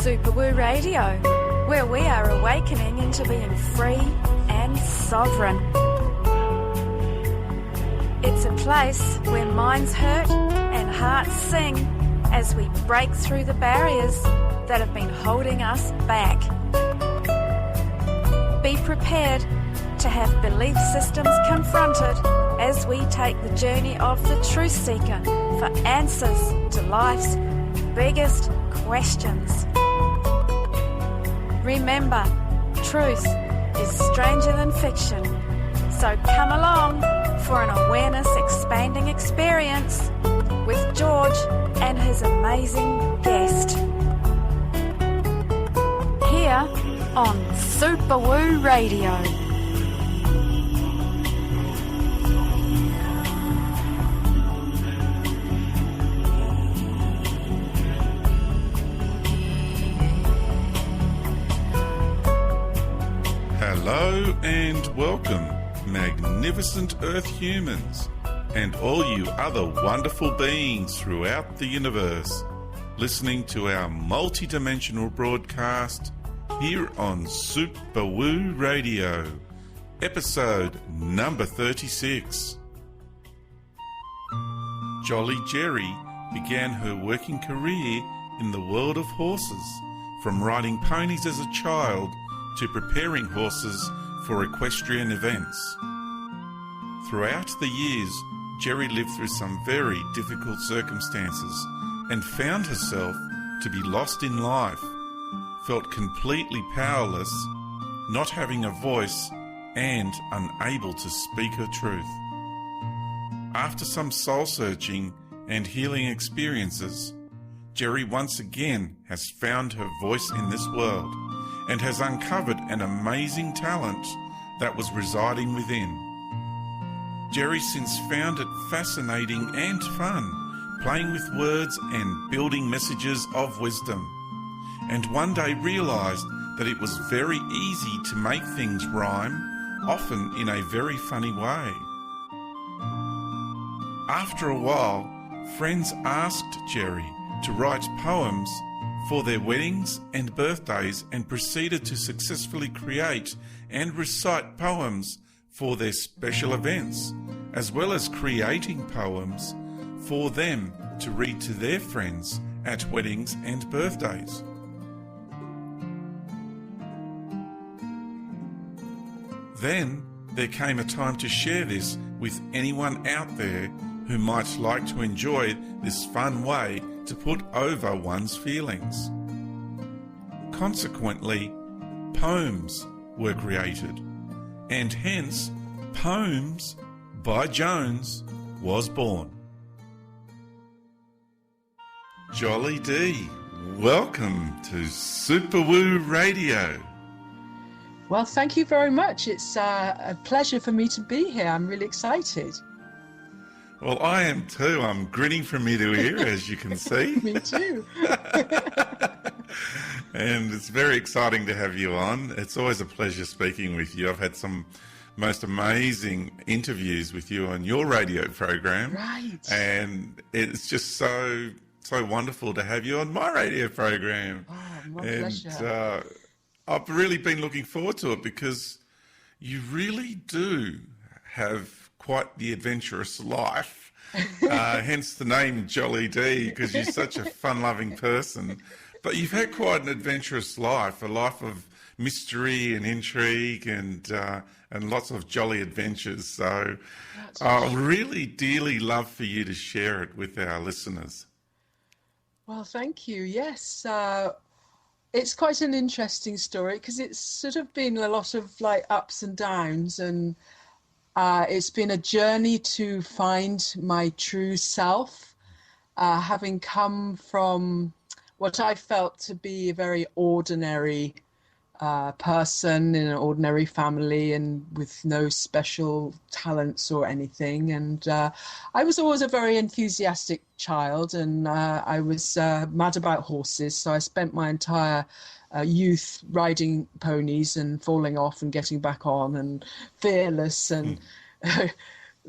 Super Woo Radio, where we are awakening into being free and sovereign. It's a place where minds hurt and hearts sing as we break through the barriers that have been holding us back. Be prepared to have belief systems confronted as we take the journey of the truth seeker for answers to life's biggest questions. Remember, truth is stranger than fiction, so come along for an awareness-expanding experience with George and his amazing guest. Here on Super Woo Radio. Hello and welcome, magnificent Earth humans, and all you other wonderful beings throughout the universe, listening to our multi-dimensional broadcast here on Super Woo Radio, episode number 36. Jolly Geri began her working career in the world of horses, from riding ponies as a child to preparing horses for equestrian events. Throughout the years, Geri lived through some very difficult circumstances and found herself to be lost in life, felt completely powerless, not having a voice, and unable to speak her truth. After some soul-searching and healing experiences, Geri once again has found her voice in this world and has uncovered an amazing talent that was residing within. Geri since found it fascinating and fun, playing with words and building messages of wisdom, and one day realised that it was very easy to make things rhyme, often in a very funny way. After a while, friends asked Geri to write poems for their weddings and birthdays and proceeded to successfully create and recite poems for their special events, as well as creating poems for them to read to their friends at weddings and birthdays. Then there came a time to share this with anyone out there who might like to enjoy this fun way to put over one's feelings. Consequently, poems were created, and hence Poems by Jones was born. Jolly D, welcome to Super Woo Radio. Well, thank you very much. It's a pleasure for me to be here. I'm really excited. Well, I am too. I'm grinning from ear to ear, as you can see. Me too. And it's very exciting to have you on. It's always a pleasure speaking with you. I've had some most amazing interviews with you on your radio program. Right. And it's just so wonderful to have you on my radio program. Oh, my pleasure. I've really been looking forward to it because you really do have quite the adventurous life, hence the name Jolly D, because you're such a fun-loving person. But you've had quite an adventurous life, a life of mystery and intrigue and lots of jolly adventures. So I really dearly love for you to share it with our listeners. Well, thank you. Yes, it's quite an interesting story because it's sort of been a lot of like ups and downs, and it's been a journey to find my true self, having come from what I felt to be a very ordinary person in an ordinary family and with no special talents or anything. And I was always a very enthusiastic child, and I was mad about horses. So I spent my entire youth riding ponies and falling off and getting back on, and fearless and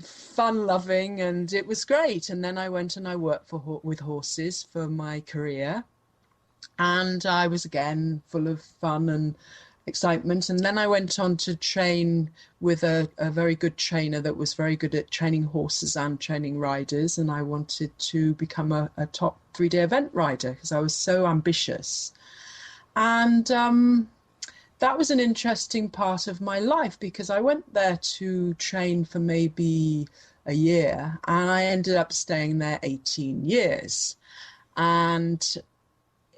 fun-loving, and it was great. And then I went and I worked with horses for my career. And I was again full of fun and excitement. And then I went on to train with a very good trainer that was very good at training horses and training riders. And I wanted to become a top 3-day event rider because I was so ambitious. And that was an interesting part of my life because I went there to train for maybe a year and I ended up staying there 18 years. And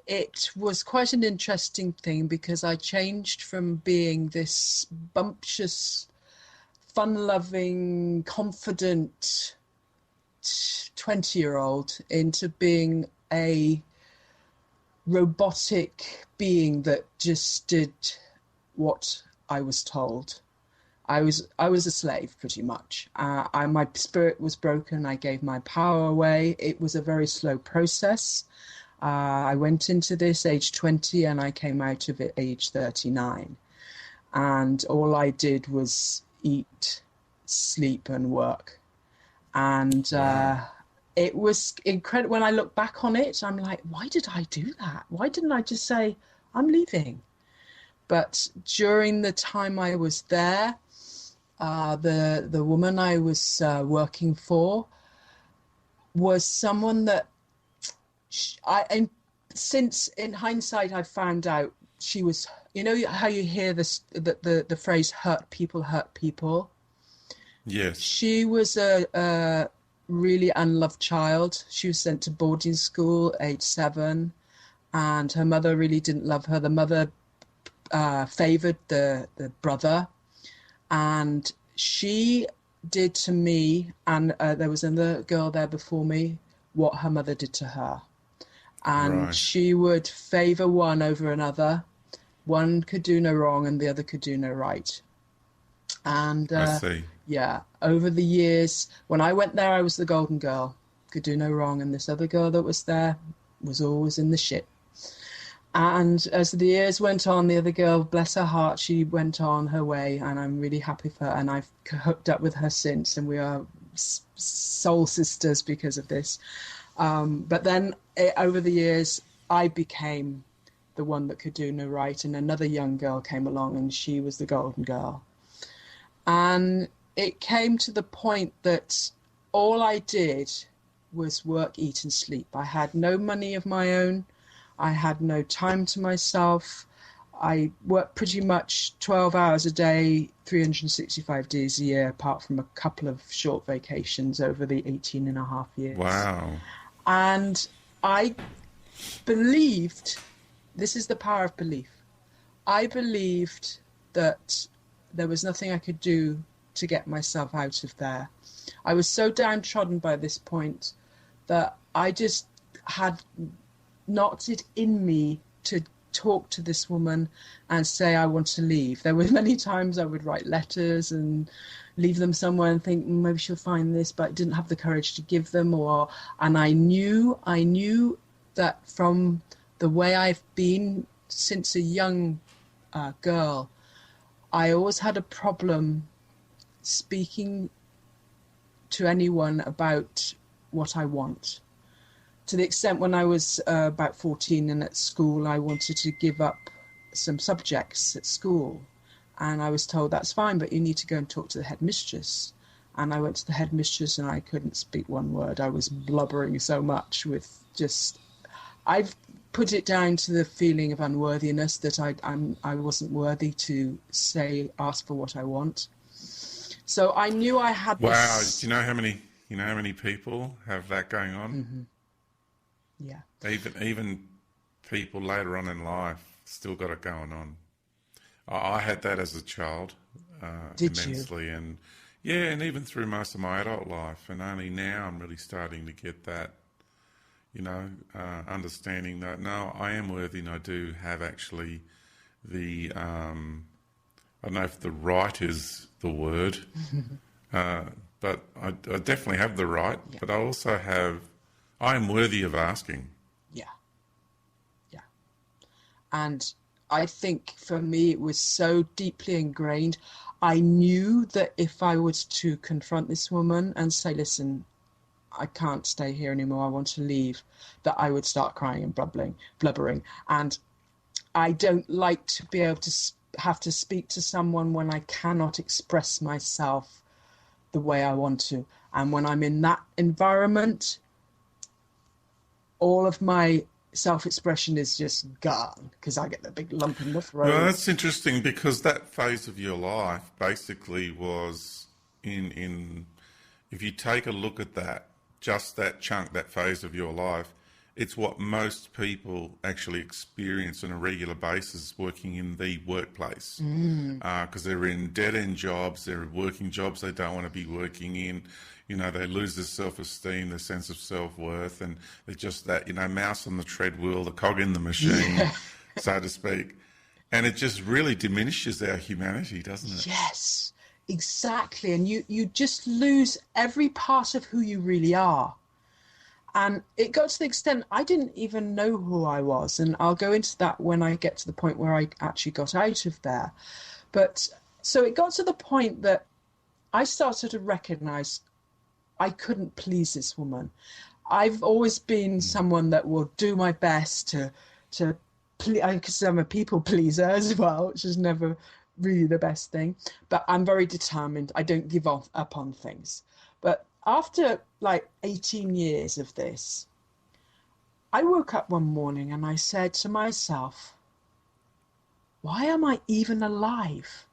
it was quite an interesting thing because I changed from being this bumptious, fun-loving, confident 20-year-old into being a robotic being that just did what I was told. I was a slave pretty much. My spirit was broken. I gave my power away. It was a very slow process. I went into this age 20 and I came out of it age 39. And all I did was eat, sleep and work. And it was incredible. When I look back on it, I'm like, why did I do that? Why didn't I just say, I'm leaving? But during the time I was there, the woman I was working for was someone that since in hindsight I found out she was, you know how you hear this the phrase hurt people. Yes. She was a really unloved child. She was sent to boarding school age 7 and her mother really didn't love her. The mother favored the brother, and she did to me, and there was another girl there before me, what her mother did to her. And Right. she would favor one over another. One could do no wrong and the other could do no right. And I see. yeah, over the years, when I went there, I was the golden girl, could do no wrong. And this other girl that was there was always in the shit. And as the years went on, the other girl, bless her heart, she went on her way, and I'm really happy for her. And I've hooked up with her since, and we are soul sisters because of this. But then over the years, I became the one that could do no right, and another young girl came along, and she was the golden girl. And it came to the point that all I did was work, eat, and sleep. I had no money of my own. I had no time to myself. I worked pretty much 12 hours a day, 365 days a year, apart from a couple of short vacations over the 18 and a half years. Wow. And I believed, this is the power of belief, I believed that there was nothing I could do to get myself out of there. I was so downtrodden by this point that I just had not it in me to talk to this woman and say I want to leave. There were many times I would write letters and leave them somewhere and think maybe she'll find this, but I didn't have the courage to give them. And I knew that from the way I've been since a young girl, I always had a problem speaking to anyone about what I want. To the extent when I was about 14 and at school, I wanted to give up some subjects at school. And I was told, that's fine, but you need to go and talk to the headmistress. And I went to the headmistress and I couldn't speak one word. I was blubbering so much with just... I've put it down to the feeling of unworthiness, that I wasn't worthy to ask for what I want. So I knew I had this... Wow. Do you know how many people have that going on? Mm-hmm. Yeah. Even people later on in life still got it going on. I had that as a child, immensely, you? and yeah, and even through most of my adult life, and only now I'm really starting to get that, understanding that no, I am worthy, and I do have actually the I don't know if the right is the word, but I definitely have the right, Yeah. but I also have. I am worthy of asking. Yeah. Yeah. And I think for me, it was so deeply ingrained. I knew that if I was to confront this woman and say, listen, I can't stay here anymore, I want to leave, that I would start crying and blubbering. And I don't like to be able to have to speak to someone when I cannot express myself the way I want to. And when I'm in that environment, all of my self-expression is just gone because I get the big lump in the throat. Well, that's interesting because that phase of your life basically was in if you take a look at that, just that chunk, that phase of your life, it's what most people actually experience on a regular basis working in the workplace. Because they're in dead-end jobs, they're working jobs they don't want to be working in. You know, they lose their self-esteem, their sense of self-worth, and they're just that, you know, mouse on the treadwheel, the cog in the machine, so to speak. And it just really diminishes our humanity, doesn't it? Yes, exactly. And you just lose every part of who you really are. And it got to the extent I didn't even know who I was. And I'll go into that when I get to the point where I actually got out of there. But so it got to the point that I started to recognize I couldn't please this woman. I've always been someone that will do my best to please, because I'm a people pleaser as well, which is never really the best thing. But I'm very determined. I don't give up on things. But after like 18 years of this, I woke up one morning and I said to myself, why am I even alive?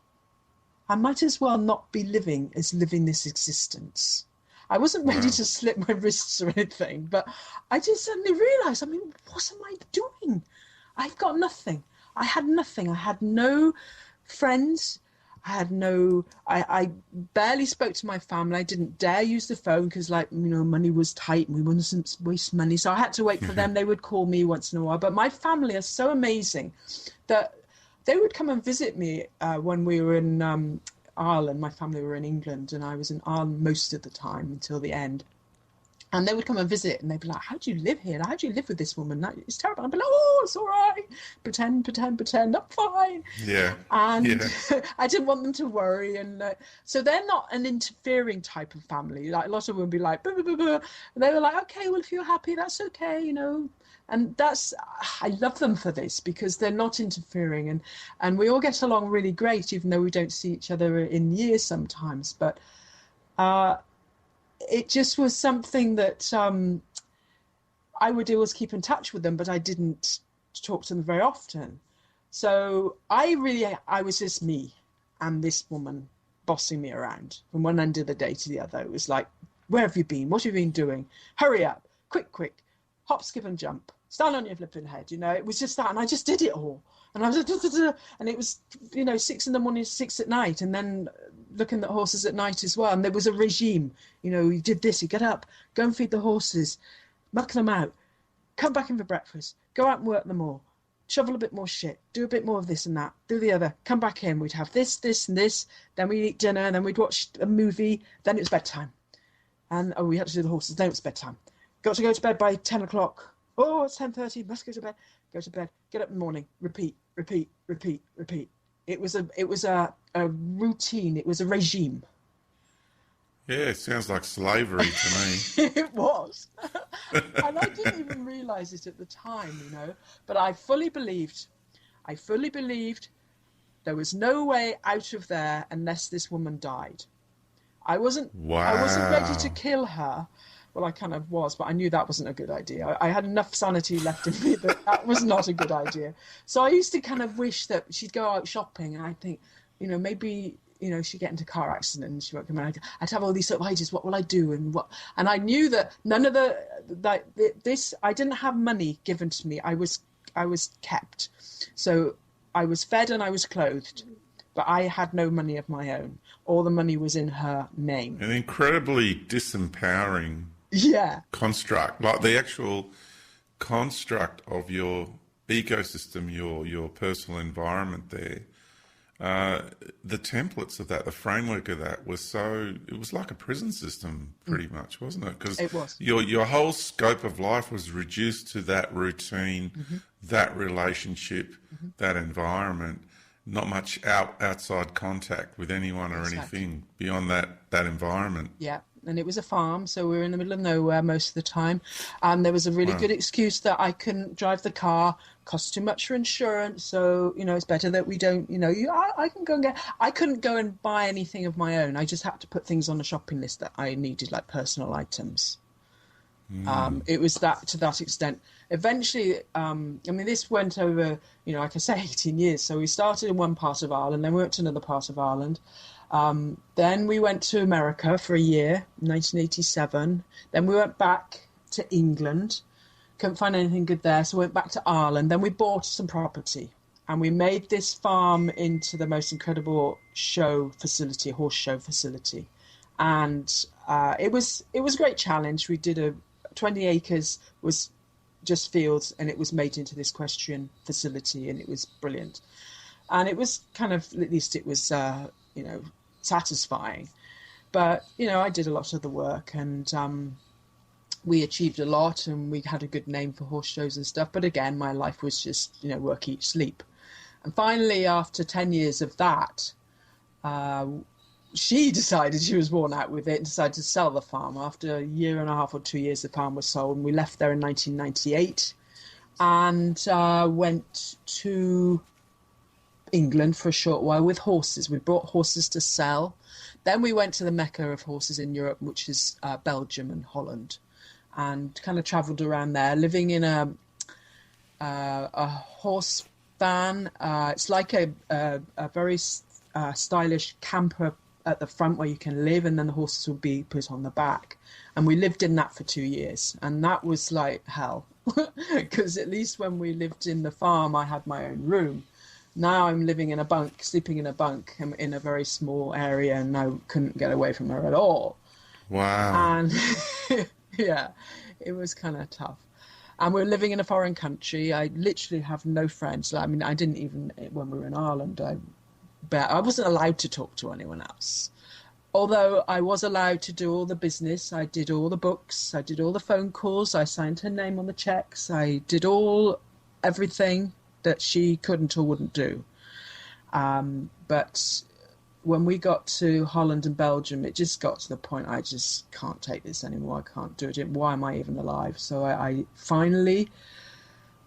I might as well not be living as living this existence. I wasn't ready to slit my wrists or anything, but I just suddenly realized, I mean, what am I doing? I've got nothing. I had nothing. I had no friends. I barely spoke to my family. I didn't dare use the phone because, like, you know, money was tight and we wouldn't waste money. So I had to wait for them. They would call me once in a while. But my family are so amazing that they would come and visit me when we were in Ireland. My family were in England and I was in Ireland most of the time until the end. And they would come and visit and they'd be like, how do you live here? How do you live with this woman? It's terrible. I'd be like, oh, it's all right. Pretend. I'm fine. Yeah. And I didn't want them to worry. And so they're not an interfering type of family. Like a lot of them would be like, blah, blah, blah, blah. And they were like, okay, well, if you're happy, that's okay, you know. And I love them for this because they're not interfering. And we all get along really great, even though we don't see each other in years sometimes. But it just was something that I would always keep in touch with them, but I didn't talk to them very often. So I was just me and this woman bossing me around from one end of the day to the other. It was like, where have you been? What have you been doing? Hurry up, quick, hop, skip and jump. Stand on your flipping head, you know. It was just that, and I just did it all. And I was, and it was, you know, 6 a.m, 6 p.m, and then looking at horses at night as well. And there was a regime, you know. You did this, you get up, go and feed the horses, muck them out, come back in for breakfast, go out and work them all, shovel a bit more shit, do a bit more of this and that, do the other, come back in. We'd have this, and this. Then we'd eat dinner, and then we'd watch a movie. Then it was bedtime, and we had to do the horses. Then it was bedtime. Got to go to bed by 10 o'clock. Oh, it's 10:30. Must go to bed. Go to bed. Get up in the morning. Repeat. It was a routine. It was a regime. Yeah, it sounds like slavery to me. It was, and I didn't even realize it at the time, you know. But I fully believed there was no way out of there unless this woman died. I wasn't ready to kill her. Well, I kind of was, but I knew that wasn't a good idea. I had enough sanity left in me that was not a good idea. So I used to kind of wish that she'd go out shopping, and I'd think, you know, maybe, you know, she'd get into a car accident and she won't come in. I'd have all these sort of ideas. What will I do? And I knew that none of I didn't have money given to me. I was kept. So I was fed and I was clothed, but I had no money of my own. All the money was in her name. An incredibly disempowering construct, like the actual construct of your ecosystem, your personal environment there. The templates of that, the framework of that it was like a prison system pretty much, wasn't it? Because it was. Your whole scope of life was reduced to that routine, that relationship, that environment. Not much outside contact with anyone or anything beyond that environment. Yeah, and it was a farm, so we were in the middle of nowhere most of the time. And there was a really good excuse that I couldn't drive the car, cost too much for insurance, so it's better that we don't. I can go and I couldn't go and buy anything of my own. I just had to put things on a shopping list that I needed, like personal items. It was that to that extent. Eventually, this went over, like I say, 18 years. So we started in one part of Ireland, then we went to another part of Ireland. Then we went to America for a year, 1987. Then we went back to England. Couldn't find anything good there, so we went back to Ireland. Then we bought some property, and we made this farm into the most incredible horse show facility. And it was a great challenge. We did 20 acres was just fields, and it was made into this equestrian facility, and it was brilliant. And it was kind of, at least it was, satisfying. But, I did a lot of the work, and we achieved a lot, and we had a good name for horse shows and stuff. But again, my life was just, work, eat, sleep. And finally, after 10 years of that, she decided she was worn out with it and decided to sell the farm. After a year and a half or 2 years, the farm was sold, and we left there in 1998 and went to England for a short while with horses. We brought horses to sell. Then we went to the mecca of horses in Europe, which is Belgium and Holland, and kind of travelled around there, living in a horse van. It's like a very stylish camper at the front where you can live, and then the horses will be put on the back. And we lived in that for 2 years, and that was like hell, because at least when we lived in the farm, I had my own room. Now I'm living in a bunk, sleeping in a bunk in a very small area, and I couldn't get away from her at all. Wow. And yeah, it was kind of tough. And we're living in a foreign country. I literally have no friends. I mean, I didn't even, when we were in Ireland, I wasn't allowed to talk to anyone else. Although I was allowed to do all the business. I did all the books. I did all the phone calls. I signed her name on the checks. I did everything that she couldn't or wouldn't do. But when we got to Holland and Belgium, it just got to the point, I just can't take this anymore. I can't do it. Why am I even alive? So I finally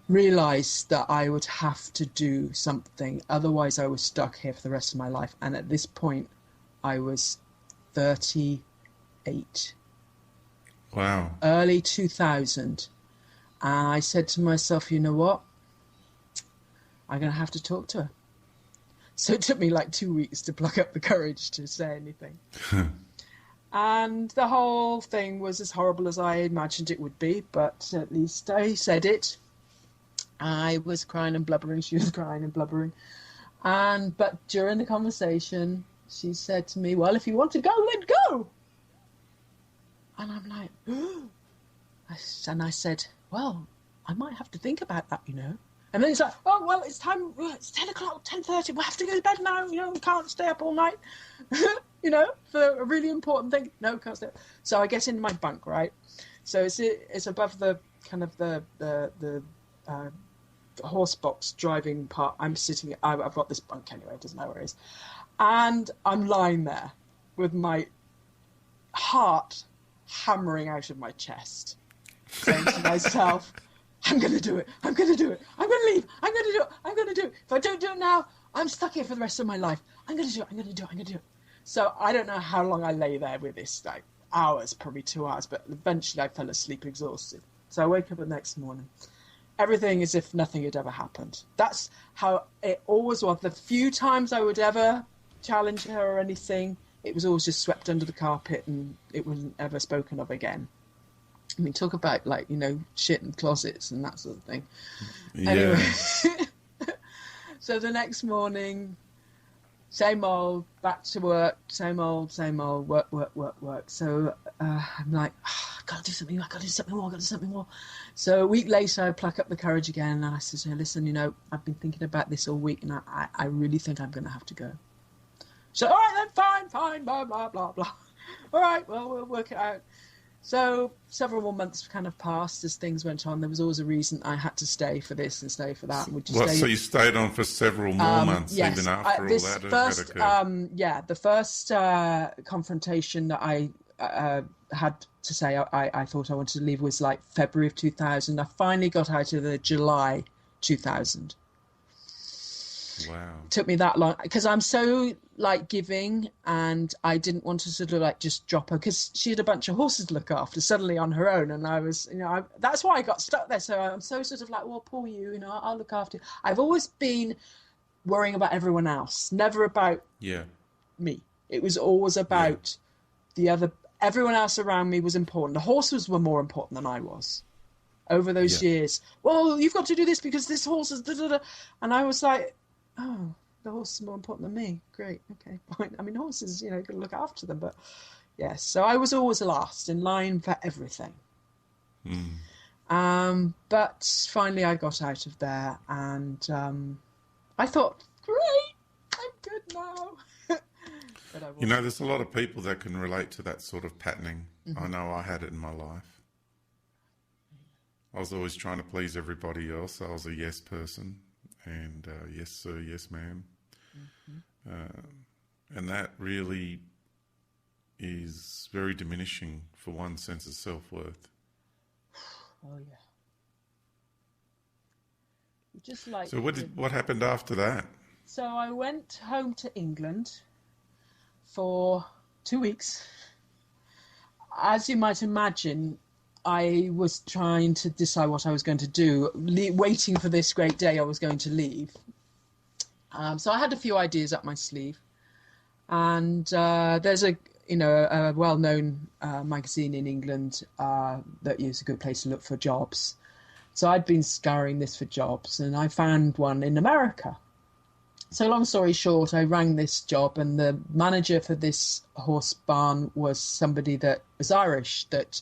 realised that I would have to do something. Otherwise, I was stuck here for the rest of my life. And at this point, I was 38. Wow. Early 2000. And I said to myself, you know what? I'm going to have to talk to her. So it took me like 2 weeks to pluck up the courage to say anything. And the whole thing was as horrible as I imagined it would be, but at least I said it. I was crying and blubbering. She was crying and blubbering. But during the conversation, she said to me, well, if you want to go, then go. And I'm like, and I said, well, I might have to think about that, And then it's like, oh, well, it's time, it's 10 o'clock, 10:30, we have to go to bed now, we can't stay up all night, for a really important thing. No, can't stay up. So I get in my bunk, right? So it's above the kind of the horse box driving part. I'm sitting, I've got this bunk anyway, it doesn't matter where it is. And I'm lying there with my heart hammering out of my chest, saying to myself, I'm going to do it. I'm going to do it. I'm going to leave. I'm going to do it. I'm going to do it. If I don't do it now, I'm stuck here for the rest of my life. I'm going to do it. I'm going to do it. I'm going to do it. So I don't know how long I lay there with this, like hours, probably 2 hours, but eventually I fell asleep exhausted. So I wake up the next morning. Everything as if nothing had ever happened. That's how it always was. The few times I would ever challenge her or anything, it was always just swept under the carpet and it wasn't ever spoken of again. I mean, talk about shit in closets and that sort of thing. Yeah. Anyway, so the next morning, same old, back to work, same old, work. So I'm like, I've got to do something, I've got to do something more. So a week later, I pluck up the courage again and I said to her, listen, I've been thinking about this all week and I really think I'm going to have to go. So, all right then, fine, blah, blah, blah, blah. All right, well, we'll work it out. So several more months kind of passed as things went on. There was always a reason I had to stay for this and stay for that. So you stayed on for several more months, yes, even after all that had occurred? The first confrontation that I had to say I thought I wanted to leave was like February of 2000. I finally got out of the July 2000. Wow. It took me that long because I'm so like giving, and I didn't want to sort of like just drop her because she had a bunch of horses to look after suddenly on her own, and I was, that's why I got stuck there. So I'm so sort of like, well, poor you, I'll look after you. I've always been worrying about everyone else, never about me. It was always about everyone else around me was important. The horses were more important than I was over those years. Well, you've got to do this because this horse is da-da-da. And I was like, oh, the horse is more important than me. Great, okay, fine. I mean, horses, got to look after them. But yes, so I was always last in line for everything. But finally I got out of there, and I thought, great, I'm good now. But there's a lot of people that can relate to that sort of patterning. I know I had it in my life. I was always trying to please everybody else. I was a yes person, and yes sir, yes ma'am. And that really is very diminishing for one's sense of self-worth. Oh yeah. Just like. So what happened after that? So I went home to England for 2 weeks. As you might imagine, I was trying to decide what I was going to do, waiting for this great day I was going to leave. So I had a few ideas up my sleeve, and there's a well-known magazine in England that is a good place to look for jobs. So I'd been scouring this for jobs, and I found one in America. So long story short, I rang this job, and the manager for this horse barn was somebody that was Irish, that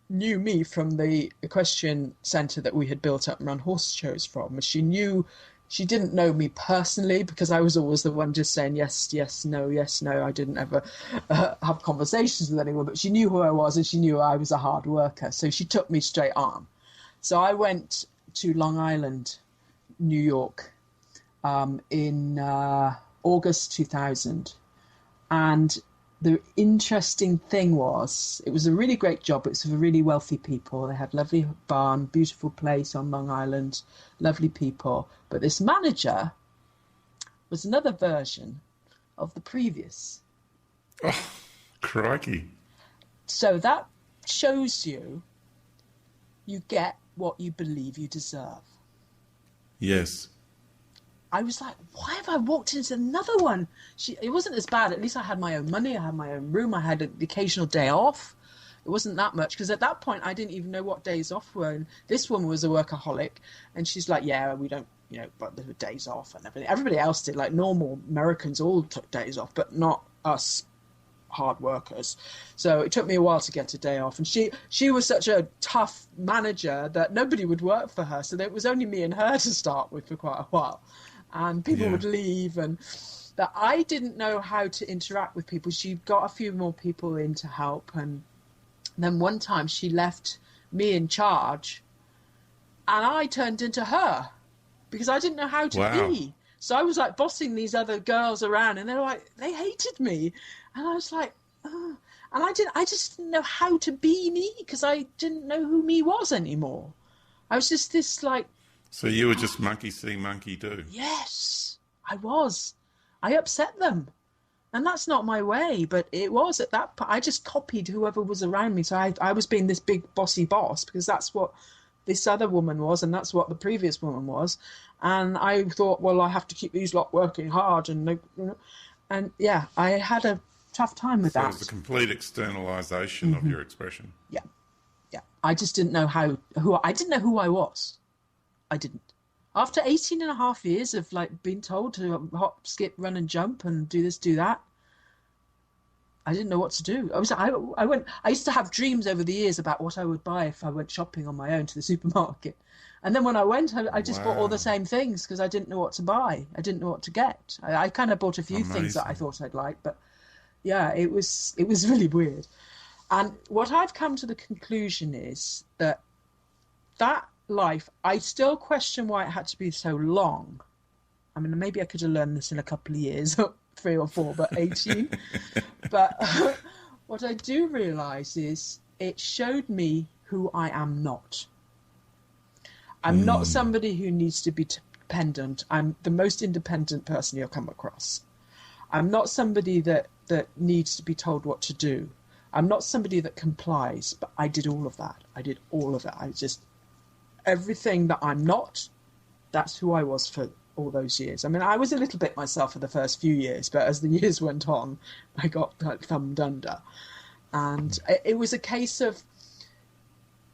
knew me from the equestrian centre that we had built up and run horse shows from. She didn't know me personally because I was always the one just saying yes, yes, no, yes, no. I didn't ever have conversations with anyone, but she knew who I was, and she knew I was a hard worker. So she took me straight on. So I went to Long Island, New York, in August 2000. And the interesting thing was, it was a really great job. It was for really wealthy people. They had lovely barn, beautiful place on Long Island, lovely people. But this manager was another version of the previous. Oh, crikey. So that shows you get what you believe you deserve. Yes. I was like, why have I walked into another one? It wasn't as bad. At least I had my own money. I had my own room. I had the occasional day off. It wasn't that much, because at that point I didn't even know what days off were. And this woman was a workaholic, and she's like, yeah, we don't, but there were days off and everything. Everybody else did. Like normal Americans all took days off, but not us hard workers. So it took me a while to get a day off. And she was such a tough manager that nobody would work for her. So it was only me and her to start with for quite a while. And people would leave, and that I didn't know how to interact with people. She got a few more people in to help, and then one time she left me in charge, and I turned into her because I didn't know how to be. So I was like bossing these other girls around, and they hated me, and I was like, oh. And I just didn't know how to be me because I didn't know who me was anymore. I was just this like. So you were just monkey see, monkey do. Yes, I was. I upset them. And that's not my way, but it was at that point. I just copied whoever was around me. So I was being this big bossy boss because that's what this other woman was, and that's what the previous woman was. And I thought, well, I have to keep these lot working hard. And yeah, I had a tough time with that. So it was a complete externalization of your expression. Yeah. I just didn't know I didn't know who I was. I didn't. After 18 and a half years of like being told to hop, skip, run and jump and do this, do that, I didn't know what to do. I used to have dreams over the years about what I would buy if I went shopping on my own to the supermarket. And then when I went, I just bought all the same things because I didn't know what to buy. I didn't know what to get. I kind of bought a few things that I thought I'd like, but yeah, it was really weird. And what I've come to the conclusion is that life, I still question why it had to be so long. I mean, maybe I could have learned this in a couple of years, 3 or 4, but 18. But what I do realise is it showed me who I am not. I'm not somebody who needs to be dependent. I'm the most independent person you'll come across. I'm not somebody that needs to be told what to do. I'm not somebody that complies, but I did all of that. I did all of it. I just, everything that I'm not, that's who I was for all those years. I mean, I was a little bit myself for the first few years, but as the years went on, I got thumbed under. And it was a case of,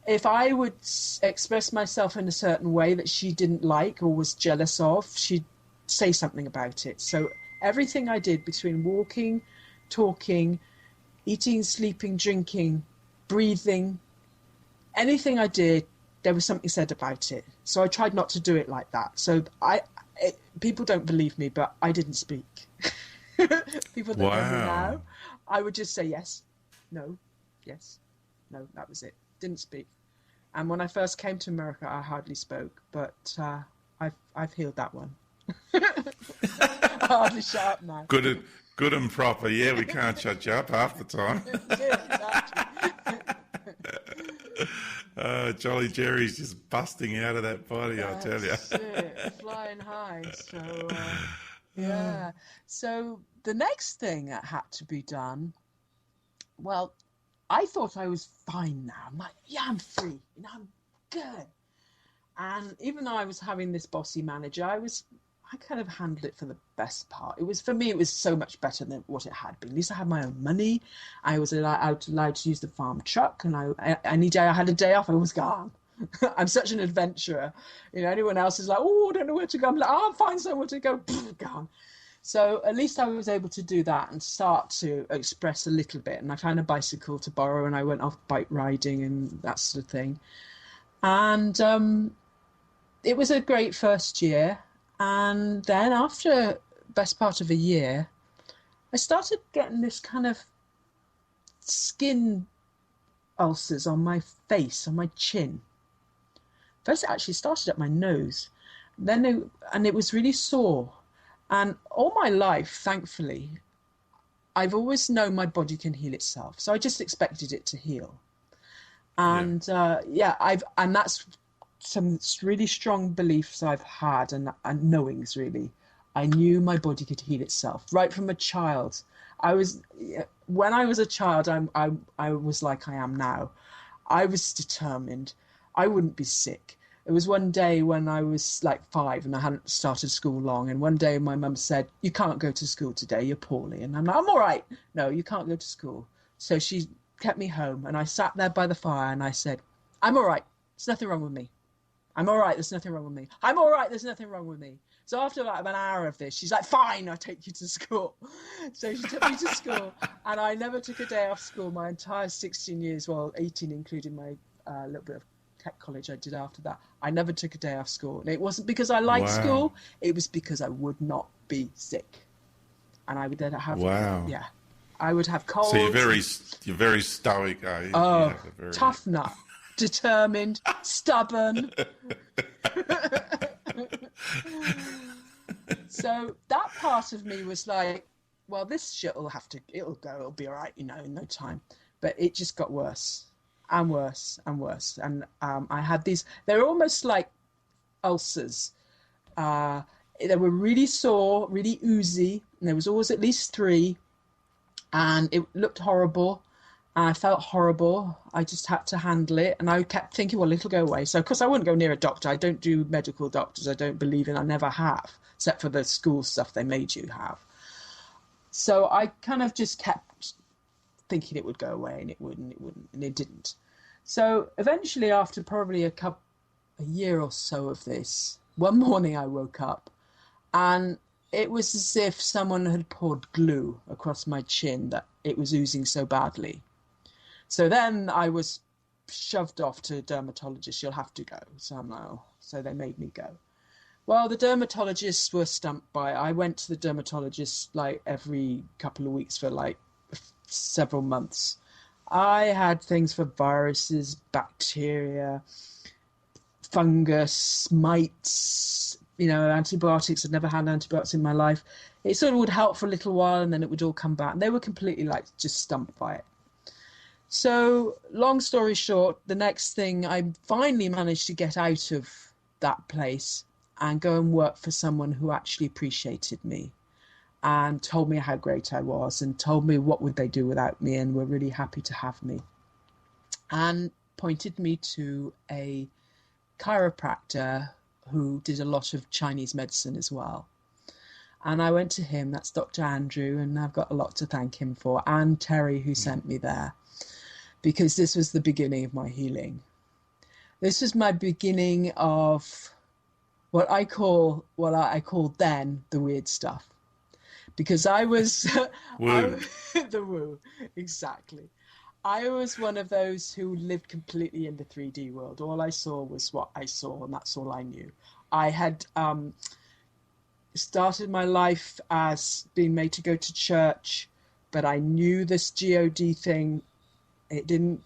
if I would express myself in a certain way that she didn't like or was jealous of, she'd say something about it. So everything I did between walking, talking, eating, sleeping, drinking, breathing, anything I did, there was something said about it. So I tried not to do it like that. So people don't believe me, but I didn't speak. People that know me now, I would just say yes, no, yes, no, that was it. Didn't speak. And when I first came to America, I hardly spoke, but I've healed that one. I hardly shout up now. Good and proper. Yeah, we can't shut you up half the time. Jolly Geri's just busting out of that body, I tell you. Flying high. So, yeah. So the next thing that had to be done, well, I thought I was fine now. I'm like, yeah, I'm free. I'm good. And even though I was having this bossy manager, I kind of handled it for the best part. For me, it was so much better than what it had been. At least I had my own money. I was allowed to use the farm truck, and any day I had a day off, I was gone. I'm such an adventurer. Anyone else is like, oh, I don't know where to go. I'm like, oh, I'll find somewhere to go. Gone. So at least I was able to do that and start to express a little bit. And I found a bicycle to borrow, and I went off bike riding and that sort of thing. And it was a great first year. And then after best part of a year, I started getting this kind of skin ulcers on my face, on my chin. First, it actually started at my nose. And it was really sore. And all my life, thankfully, I've always known my body can heal itself. So I just expected it to heal. And and that's some really strong beliefs I've had and knowings, really. I knew my body could heal itself right from a child. When I was a child, I was like I am now. I was determined. I wouldn't be sick. It was one day when I was like 5 and I hadn't started school long. And one day my mum said, you can't go to school today, you're poorly. And I'm like, I'm all right. No, you can't go to school. So she kept me home, and I sat there by the fire and I said, I'm all right. There's nothing wrong with me. I'm all right. There's nothing wrong with me. I'm all right. There's nothing wrong with me. So after like an hour of this, she's like, fine, I'll take you to school. So she took me to school, and I never took a day off school my entire 16 years, well, 18, including my little bit of tech college I did after that. I never took a day off school. And it wasn't because I liked school. It was because I would not be sick. And I would then have, I would have colds. So you're very stoic, are you? Oh, tough nut. Determined, stubborn. So that part of me was like, well, this shit it'll go, it'll be all right, in no time. But it just got worse and worse and worse. And I had these, they were almost like ulcers. They were really sore, really oozy, and there was always at least 3. And it looked horrible. I felt horrible. I just had to handle it. And I kept thinking, well, it'll go away. So, of course, I wouldn't go near a doctor. I don't do medical doctors. I don't believe in. I never have, except for the school stuff they made you have. So I kind of just kept thinking it would go away, and it wouldn't, and it didn't. So eventually, after probably a year or so of this, one morning I woke up, and it was as if someone had poured glue across my chin, that it was oozing so badly. So then I was shoved off to a dermatologist. You'll have to go. So I'm like, oh. So they made me go. Well, the dermatologists were stumped by it. I went to the dermatologist like every couple of weeks for like several months. I had things for viruses, bacteria, fungus, mites, antibiotics. I'd never had antibiotics in my life. It sort of would help for a little while, and then it would all come back. And they were completely like just stumped by it. So long story short, the next thing, I finally managed to get out of that place and go and work for someone who actually appreciated me and told me how great I was and told me what would they do without me and were really happy to have me, and pointed me to a chiropractor who did a lot of Chinese medicine as well. And I went to him, that's Dr. Andrew, and I've got a lot to thank him for, and Terry, who sent me there, because this was the beginning of my healing. This was my beginning of what I call then the weird stuff. Because I was Woo. the woo, exactly. I was one of those who lived completely in the 3D world. All I saw was what I saw, and that's all I knew. I had started my life as being made to go to church, but I knew this God thing, it didn't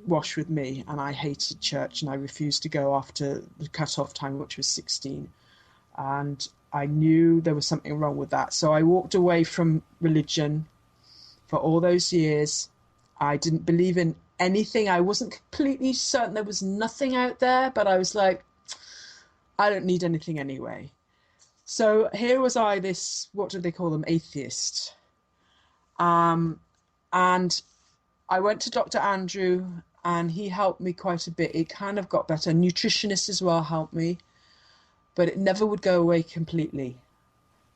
wash with me, and I hated church, and I refused to go after the cut-off time, which was 16. And I knew there was something wrong with that. So I walked away from religion for all those years. I didn't believe in anything. I wasn't completely certain there was nothing out there, but I was like, I don't need anything anyway. So here was I, this, what do they call them, atheist. And I went to Dr. Andrew, and he helped me quite a bit. It kind of got better. Nutritionists as well helped me, but it never would go away completely.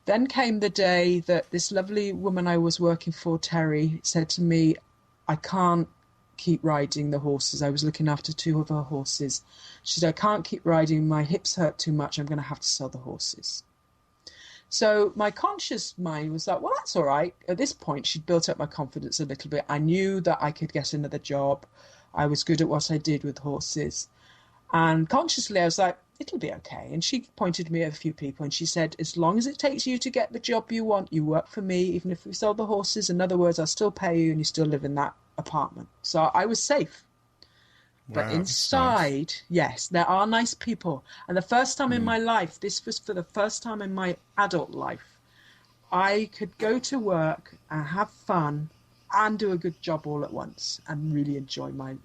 Then came the day that this lovely woman I was working for, Terry, said to me, I can't keep riding the horses. I was looking after 2 of her horses. She said, I can't keep riding. My hips hurt too much. I'm going to have to sell the horses. So my conscious mind was like, well, that's all right. At this point, she'd built up my confidence a little bit. I knew that I could get another job. I was good at what I did with horses. And consciously, I was like, it'll be okay. And she pointed me at a few people, and she said, as long as it takes you to get the job you want, you work for me. Even if we sell the horses, in other words, I'll still pay you and you still live in that apartment. So I was safe. But Wow, inside, nice. yes, there are nice people. And the first time in my life, this was for the first time in my adult life, I could go to work and have fun and do a good job all at once and really enjoy my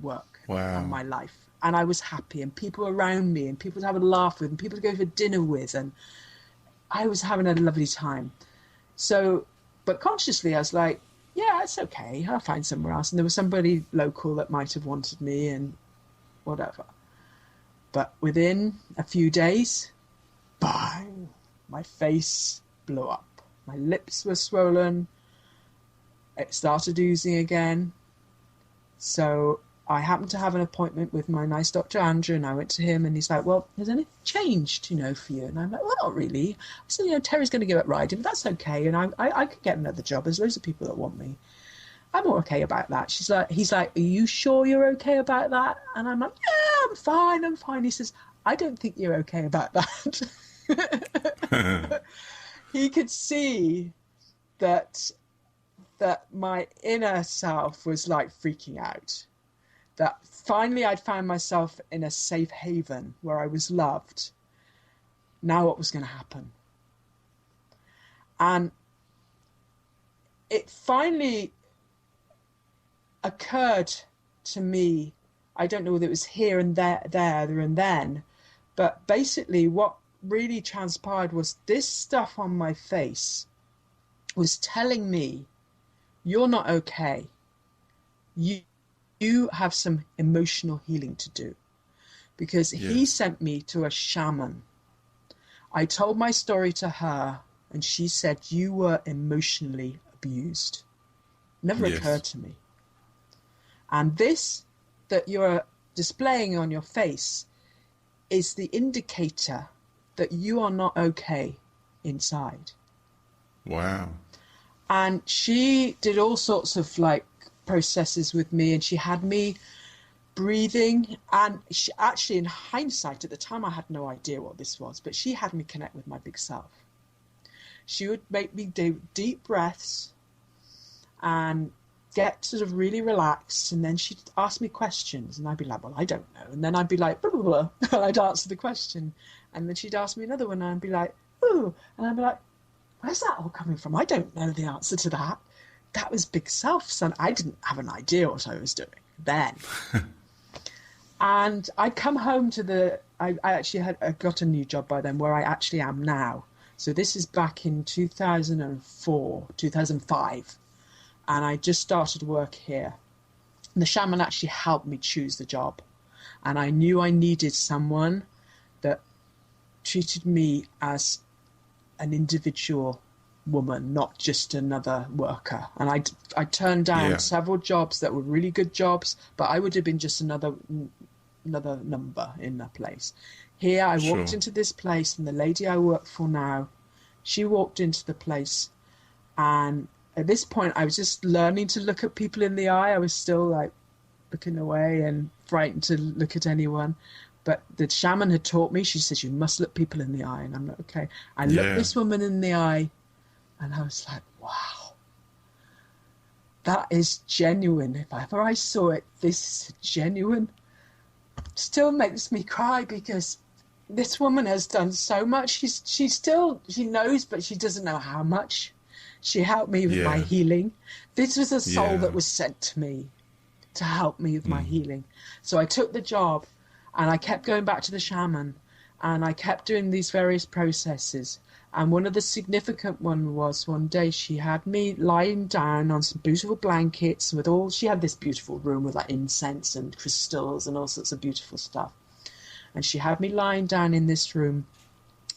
work and my life. And I was happy, and people around me, and people to have a laugh with, and people to go for dinner with, and I was having a lovely time. So, but consciously I was like, yeah, it's okay, I'll find somewhere else. And there was somebody local that might have wanted me and whatever. But within a few days, bang, my face blew up. My lips were swollen. It started oozing again. So I happened to have an appointment with my nice Dr. Andrew, and I went to him, and he's like, well, has anything changed, for you? And I'm like, well, not really. I said, Terry's going to give up riding, but that's okay. And I could get another job. There's loads of people that want me. I'm okay about that. He's like, are you sure you're okay about that? And I'm like, yeah, I'm fine. He says, I don't think you're okay about that. He could see that my inner self was like freaking out. That finally I'd found myself in a safe haven where I was loved. Now what was going to happen? And it finally occurred to me, I don't know whether it was here and there and then, but basically what really transpired was this stuff on my face was telling me, you're not okay. You have some emotional healing to do. Because he sent me to a shaman. I told my story to her, and she said, you were emotionally abused. Never occurred to me. And this that you're displaying on your face is the indicator that you are not okay inside. Wow. And she did all sorts of processes with me, and she had me breathing, and she actually, in hindsight, at the time I had no idea what this was, but she had me connect with my big self. She would make me do deep breaths and get sort of really relaxed, and then she'd ask me questions, and I'd be like, well, I don't know. And then I'd be like, blah, blah, blah, and I'd answer the question, and then she'd ask me another one, and I'd be like, ooh, and I'd be like, where's that all coming from? I don't know the answer to that. that was big self, son. I didn't have an idea what I was doing then. And I come home to I actually I got a new job by then where I actually am now. So this is back in 2004, 2005. And I just started work here. And the shaman actually helped me choose the job. And I knew I needed someone that treated me as an individual woman, not just another worker. And I turned down several jobs that were really good jobs, but I would have been just another number in that place. Here I walked into this place, and the lady I work for now, she walked into the place, and at this point I was just learning to look at people in the eye. I was still like looking away and frightened to look at anyone. But the shaman had taught me, she says, you must look people in the eye. And I'm like, okay. I looked this woman in the eye, and I was like, wow, that is genuine. If ever I saw it, this is genuine. Still makes me cry, because this woman has done so much. She knows, but she doesn't know how much. She helped me with my healing. This was a soul that was sent to me to help me with my healing. So I took the job, and I kept going back to the shaman, and I kept doing these various processes. And one of the significant one was one day she had me lying down on some beautiful blankets she had this beautiful room with like incense and crystals and all sorts of beautiful stuff. And she had me lying down in this room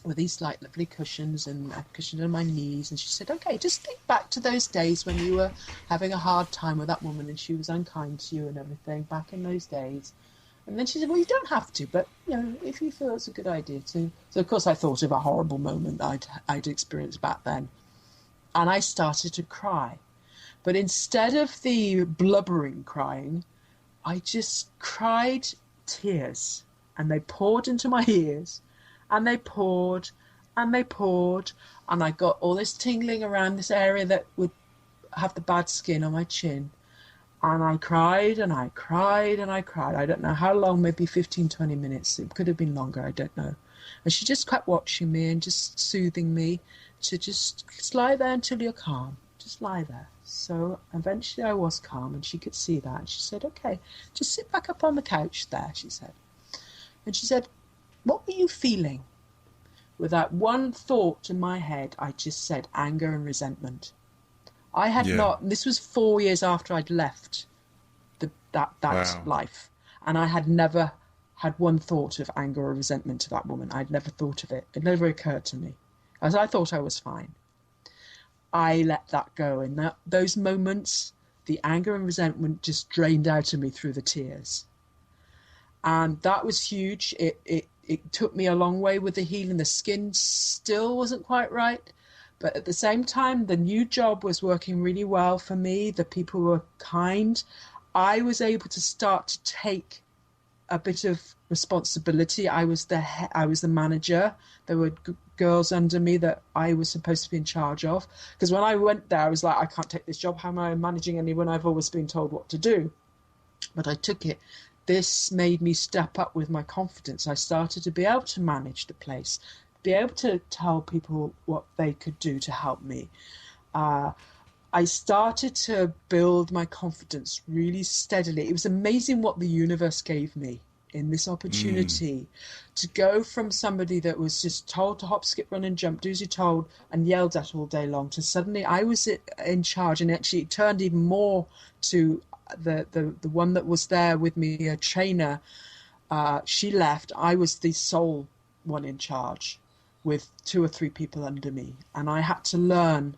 with these like lovely cushions and a cushion on my knees. And she said, okay, just think back to those days when you were having a hard time with that woman and she was unkind to you and everything back in those days. And then she said, well, you don't have to, but, if you feel it's a good idea to. So, of course, I thought of a horrible moment I'd experienced back then. And I started to cry. But instead of the blubbering crying, I just cried tears. And they poured into my ears. And they poured. And they poured. And I got all this tingling around this area that would have the bad skin on my chin. And I cried and I cried and I cried. I don't know how long, maybe 15, 20 minutes. It could have been longer, I don't know. And she just kept watching me and just soothing me to just lie there until you're calm. Just lie there. So eventually I was calm, and she could see that. And she said, okay, just sit back up on the couch there, she said. And she said, what were you feeling? With that one thought in my head, I just said anger and resentment. I had not, this was 4 years after I'd left that life. And I had never had one thought of anger or resentment to that woman. I'd never thought of it. It never occurred to me. As I thought I was fine. I let that go. And those moments, the anger and resentment just drained out of me through the tears. And that was huge. It took me a long way with the healing. The skin still wasn't quite right. But at the same time, the new job was working really well for me. The people were kind. I was able to start to take a bit of responsibility. I was the manager. There were girls under me that I was supposed to be in charge of. Because when I went there, I was like, I can't take this job. How am I managing anyone? I've always been told what to do. But I took it. This made me step up with my confidence. I started to be able to manage the place, be able to tell people what they could do to help me. I started to build my confidence really steadily. It was amazing what the universe gave me in this opportunity to go from somebody that was just told to hop, skip, run and jump, do as you're told, and yelled at all day long, to suddenly I was in charge. And actually it turned even more to the one that was there with me, a trainer. She left. I was the sole one in charge, with 2 or 3 people under me. And I had to learn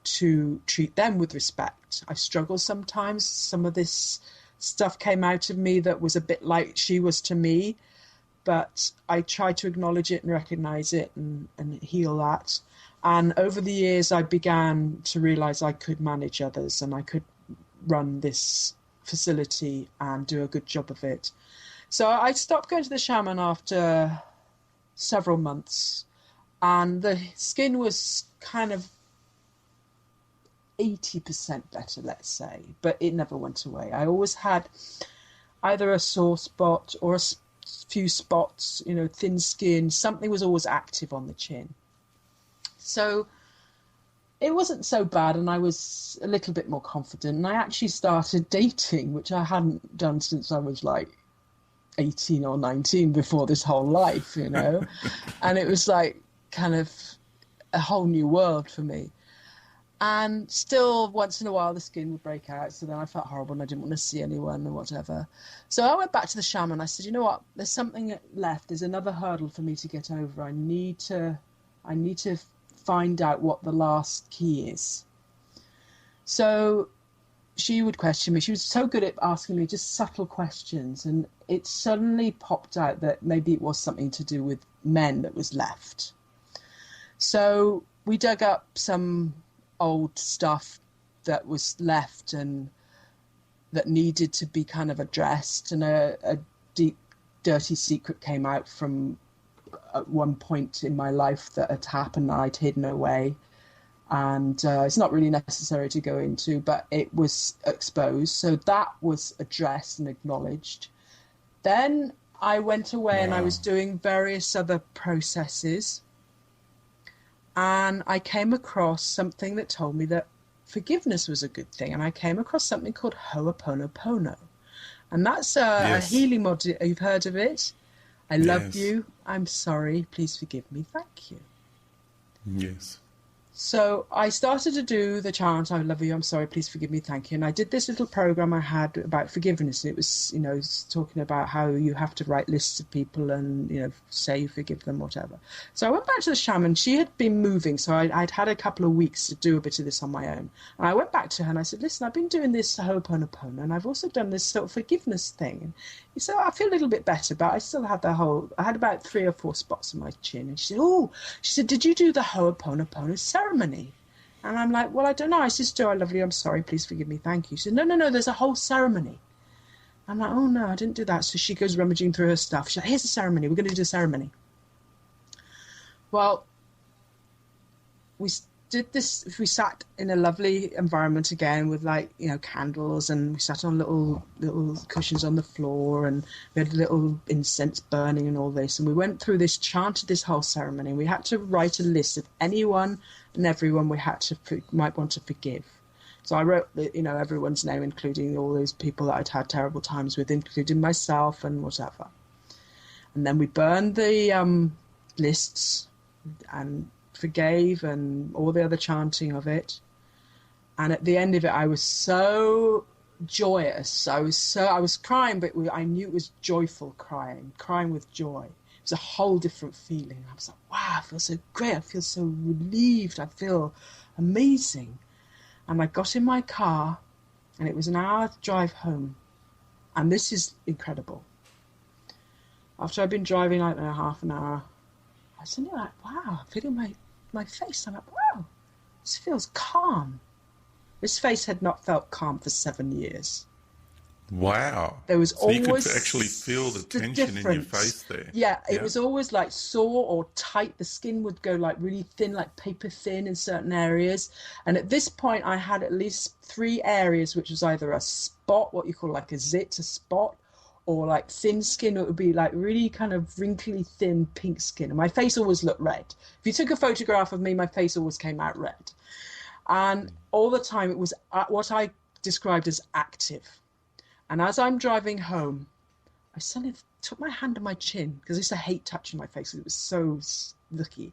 to treat them with respect. I struggled sometimes. Some of this stuff came out of me that was a bit like she was to me. But I tried to acknowledge it and recognize it and heal that. And over the years, I began to realize I could manage others and I could run this facility and do a good job of it. So I stopped going to the shaman after several months. And the skin was kind of 80% better, let's say, but it never went away. I always had either a sore spot or a few spots, thin skin. Something was always active on the chin. So it wasn't so bad, and I was a little bit more confident. And I actually started dating, which I hadn't done since I was like 18 or 19 before this whole life, you know. And it was like kind of a whole new world for me. And still, once in a while, the skin would break out. So then I felt horrible and I didn't want to see anyone or whatever. So I went back to the shaman. I said, you know what? There's something left. There's another hurdle for me to get over. I need to find out what the last key is. So she would question me. She was so good at asking me just subtle questions. And it suddenly popped out that maybe it was something to do with men that was left. So we dug up some old stuff that was left and that needed to be kind of addressed, and a deep dirty secret came out from at one point in my life that had happened that I'd hidden away, and it's not really necessary to go into, but it was exposed, so that was addressed and acknowledged. Then I went away and I was doing various other processes. And I came across something that told me that forgiveness was a good thing. And I came across something called Ho'oponopono. And that's a healing model. You've heard of it? I love you. I'm sorry. Please forgive me. Thank you. Yes. So I started to do the chant, I love you, I'm sorry, please forgive me, thank you. And I did this little program I had about forgiveness. It was, you know, talking about how you have to write lists of people and, you know, say you forgive them, whatever. So I went back to the shaman. She had been moving, so I'd had a couple of weeks to do a bit of this on my own. And I went back to her and I said, listen, I've been doing this Ho'oponopono, and I've also done this sort of forgiveness thing. And so I feel a little bit better, but I still had I had about 3 or 4 spots on my chin. And she said, did you do the Ho'oponopono ceremony? And I'm like, well, I don't know. I said, I love you, I'm sorry, please forgive me, thank you. She said, no, there's a whole ceremony. I'm like, oh no, I didn't do that. So she goes rummaging through her stuff. She's like, here's the ceremony, we're going to do the ceremony. Well, we did this, we sat in a lovely environment again with, like, you know, candles, and we sat on little cushions on the floor, and we had little incense burning and all this, and we went through this, chanted this whole ceremony. We had to write a list of anyone and everyone we might want to forgive. So I wrote, you know, everyone's name, including all those people that I'd had terrible times with, including myself and whatever. And then we burned the lists and forgave and all the other chanting of it. And at the end of it, I was so joyous. I was crying, but I knew it was joyful crying with joy. It was a whole different feeling. I was like, wow, I feel so great. I feel so relieved. I feel amazing. And I got in my car, and it was an hour drive home. And this is incredible. After I'd been driving, I don't know, half an hour, I was suddenly like, wow, feeling my face. I'm like, wow, this feels calm. This face had not felt calm for 7 years. Wow. There was so always you could actually feel the tension in your face there. Yeah, it was always like sore or tight. The skin would go like really thin, like paper thin in certain areas. And at this point, I had at least 3 areas, which was either a spot, what you call like a zit, a spot, or like thin skin. It would be like really kind of wrinkly, thin pink skin. And my face always looked red. If you took a photograph of me, my face always came out red. And all the time it was what I described as active. And as I'm driving home, I suddenly took my hand on my chin, because I used to hate touching my face because it was so looky.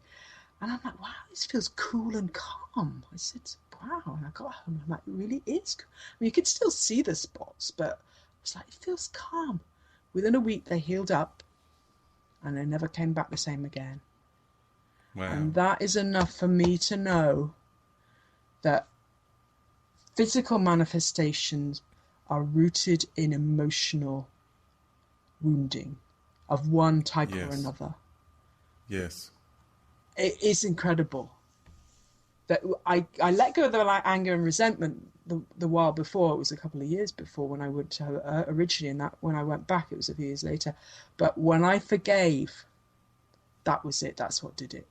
And I'm like, wow, this feels cool and calm. I said, wow. And I got home, I'm like, it really is cool. I mean, you could still see the spots, but I was like, it feels calm. Within a week, they healed up, and they never came back the same again. Wow. And that is enough for me to know that physical manifestations are rooted in emotional wounding of one type or another. Yes. It is incredible that I let go of the anger and resentment the while before. It was a couple of years before when I would originally, and that when I went back, it was a few years later. But when I forgave, that was it. That's what did it.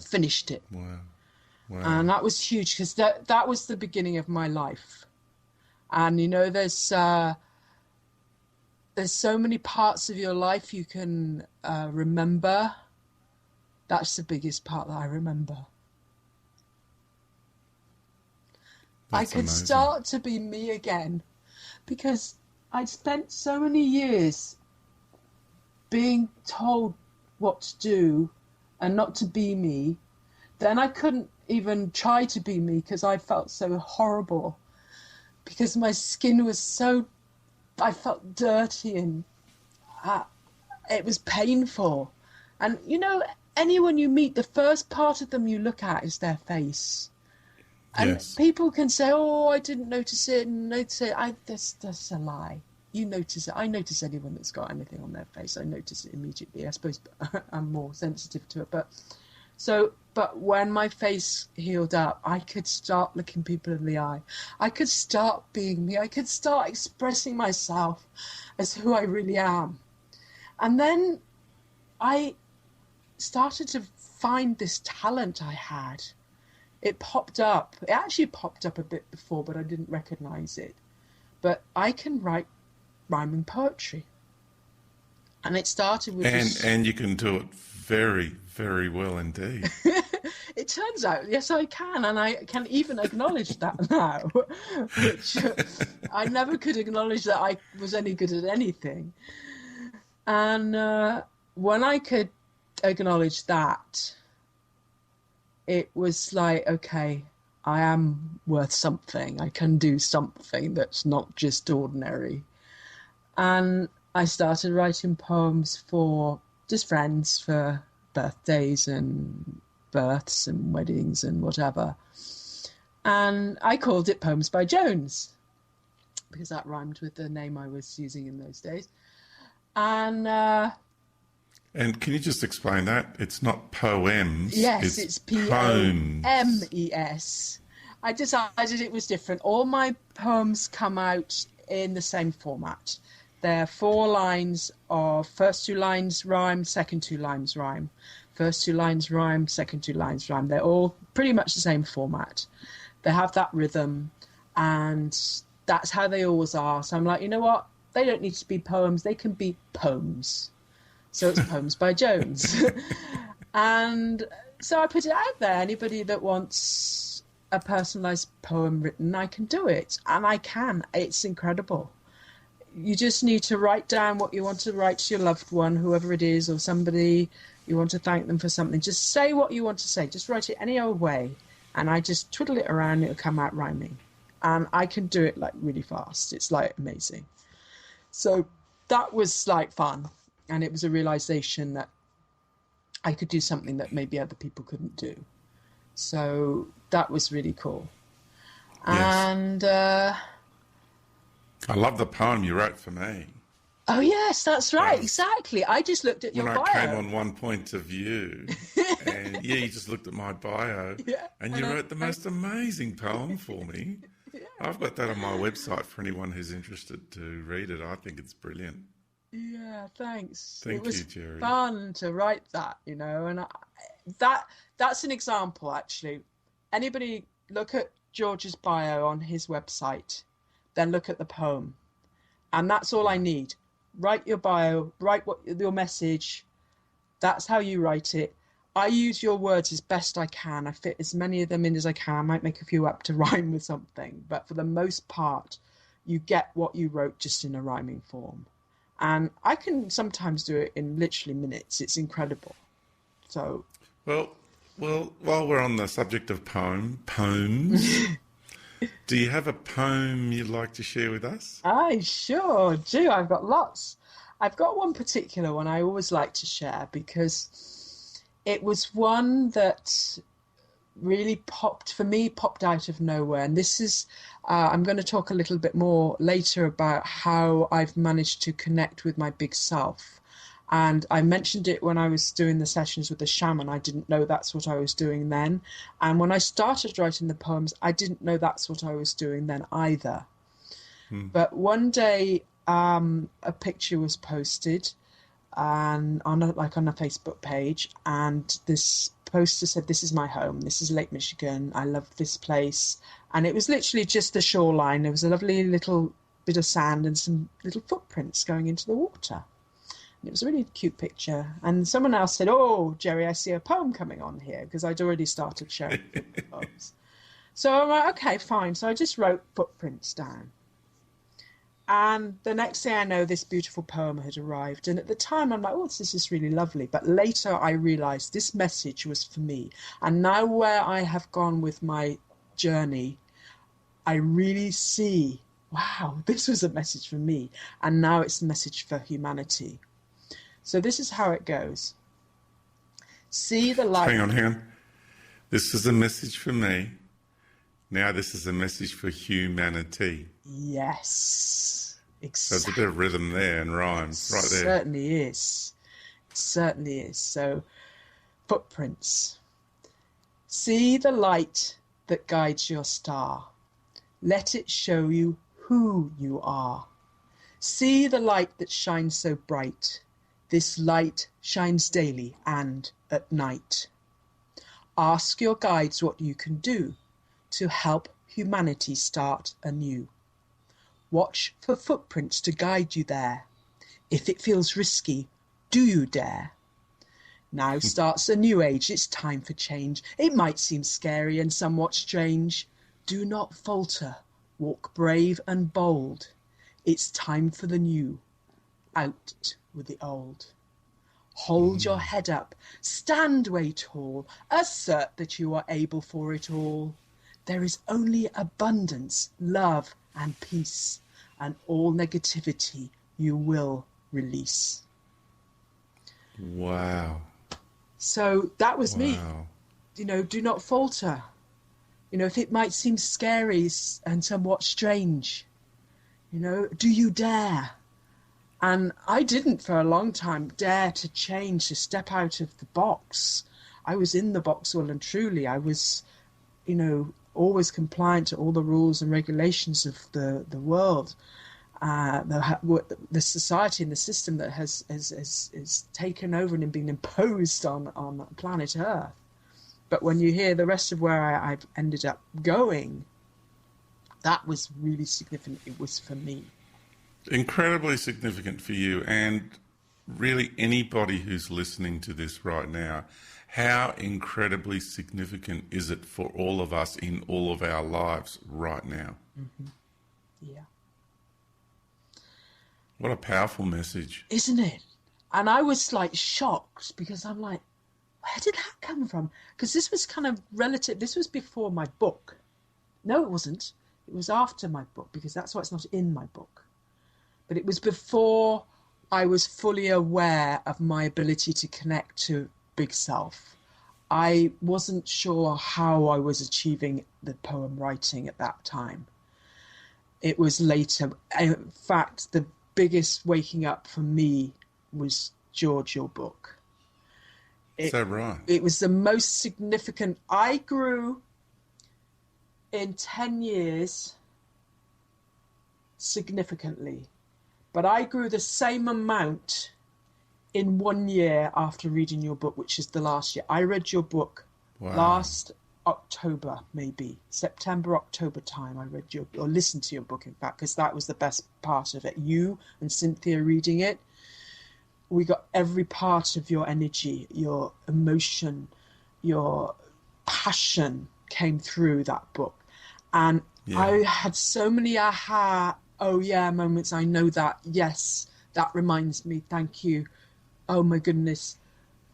Finished it. Wow. Wow. And that was huge, because that was the beginning of my life. And, you know, there's so many parts of your life you can remember. That's the biggest part that I remember. I That's could amazing. start to be me again, because I'd spent so many years being told what to do and not to be me. Then I couldn't even try to be me because I felt so horrible, because my skin was so, I felt dirty, and it was painful. And you know, anyone you meet, the first part of them you look at is their face. And Yes. people can say, "Oh, I didn't notice it," and they'd say, that's a lie. You notice it. I notice anyone that's got anything on their face. I notice it immediately. I suppose I'm more sensitive to it. But when my face healed up, I could start looking people in the eye. I could start being me. I could start expressing myself as who I really am. And then I started to find this talent I had. It popped up. It actually popped up a bit before, but I didn't recognize it. But I can write rhyming poetry. And it started with And you can do it very, very well indeed. It turns out, yes, I can, and I can even acknowledge that now, which I never could acknowledge that I was any good at anything. And when I could acknowledge that, it was like, okay, I am worth something. I can do something that's not just ordinary. And I started writing poems for just friends, for birthdays and births and weddings and whatever. And I called it Poems by Jones, because that rhymed with the name I was using in those days. And And can you just explain that? It's not poems. yes, it's poems. Poems. I decided it was different. All my poems come out in the same format. They're 4 lines of first 2 lines rhyme, second 2 lines rhyme. First 2 lines rhyme, second 2 lines rhyme. They're all pretty much the same format. They have that rhythm, and that's how they always are. So I'm like, you know what? They don't need to be poems. They can be poems. So it's Poems by Jones. And so I put it out there. Anybody that wants a personalised poem written, I can do it. And I can. It's incredible. You just need to write down what you want to write to your loved one, whoever it is, or somebody you want to thank them for something. Just say what you want to say. Just write it any old way. And I just twiddle it around and it'll come out rhyming. And I can do it like really fast. It's like amazing. So that was like fun. And it was a realization that I could do something that maybe other people couldn't do. So that was really cool. Yes. And I love the poem you wrote for me. oh yes, that's right, exactly. I just looked at your When bio. I came on One Point of View, and you just looked at my bio, Yeah, and you wrote the most amazing poem for me. I've got that on my website for anyone who's interested to read it. I think it's brilliant. Yeah, thanks. Thank It was you, Geri. fun to write that, you know, and that's an example, actually. Anybody look at George's bio on his website, then look at the poem. And that's all I need. Write your bio, write what your message. That's how you write it. I use your words as best I can. I fit as many of them in as I can. I might make a few up to rhyme with something, but for the most part, you get what you wrote just in a rhyming form. And I can sometimes do it in literally minutes. It's incredible. So, Well, while we're on the subject of poems, do you have a poem you'd like to share with us? I sure do. I've got lots. I've got one particular one I always like to share because it was one that really popped out of nowhere. And this is, I'm going to talk a little bit more later about how I've managed to connect with my big self. And I mentioned it when I was doing the sessions with the shaman. I didn't know that's what I was doing then. And when I started writing the poems, I didn't know that's what I was doing then either. But one day, a picture was posted and on a Facebook page, and this poster said, "This is my home. This is Lake Michigan. I love this place." And it was literally just the shoreline. There was a lovely little bit of sand and some little footprints going into the water. And it was a really cute picture. And someone else said, "Oh, Geri, I see a poem coming on here," because I'd already started sharing poems. So I'm like, okay, fine. So I just wrote footprints down. And the next thing I know, this beautiful poem had arrived. And at the time, I'm like, oh, this is really lovely. But later I realized this message was for me. And now where I have gone with my journey, I really see, wow, this was a message for me. And now it's a message for humanity. So this is how it goes. See the light. Hang on. This is a message for me. Now this is a message for humanity. Yes, exactly. There's a bit of rhythm there and rhymes right there. Certainly is. It certainly is. So, footprints. See the light that guides your star. Let it show you who you are. See the light that shines so bright. This light shines daily and at night. Ask your guides what you can do to help humanity start anew. Watch for footprints to guide you there. If it feels risky, do you dare? Now starts a new age, it's time for change. It might seem scary and somewhat strange. Do not falter, walk brave and bold. It's time for the new, out with the old. Hold your head up, stand way tall, assert that you are able for it all. There is only abundance, love and peace, and all negativity you will release. Wow. So that was me. You know, do not falter. You know, if it might seem scary and somewhat strange, you know, do you dare? And I didn't for a long time dare to change, to step out of the box. I was in the box well and truly. I was, you know, always compliant to all the rules and regulations of the world, the society and the system that has taken over and been imposed on planet Earth. But when you hear the rest of where I've ended up going, that was really significant. It was for me. Incredibly significant for you, and really anybody who's listening to this right now. How incredibly significant is it for all of us in all of our lives right now? Mm-hmm. Yeah. What a powerful message. Isn't it? And I was like shocked because I'm like, where did that come from? Because this was kind of relative. This was before my book. No, it wasn't. It was after my book, because that's why it's not in my book. But it was before I was fully aware of my ability to connect to Big Self. I wasn't sure how I was achieving the poem writing at that time. It was later. In fact, the biggest waking up for me was George, your book. Is that right? It was the most significant. I grew in 10 years significantly, but I grew the same amount in 1 year after reading your book, which is the last year. I read your book last October, maybe September, October time. I read or listened to your book, in fact, because that was the best part of it. You and Cynthia reading it, we got every part of your energy, your emotion, your passion came through that book. And I had so many aha, oh yeah, moments. I know that. Yes, that reminds me. Thank you. Oh my goodness.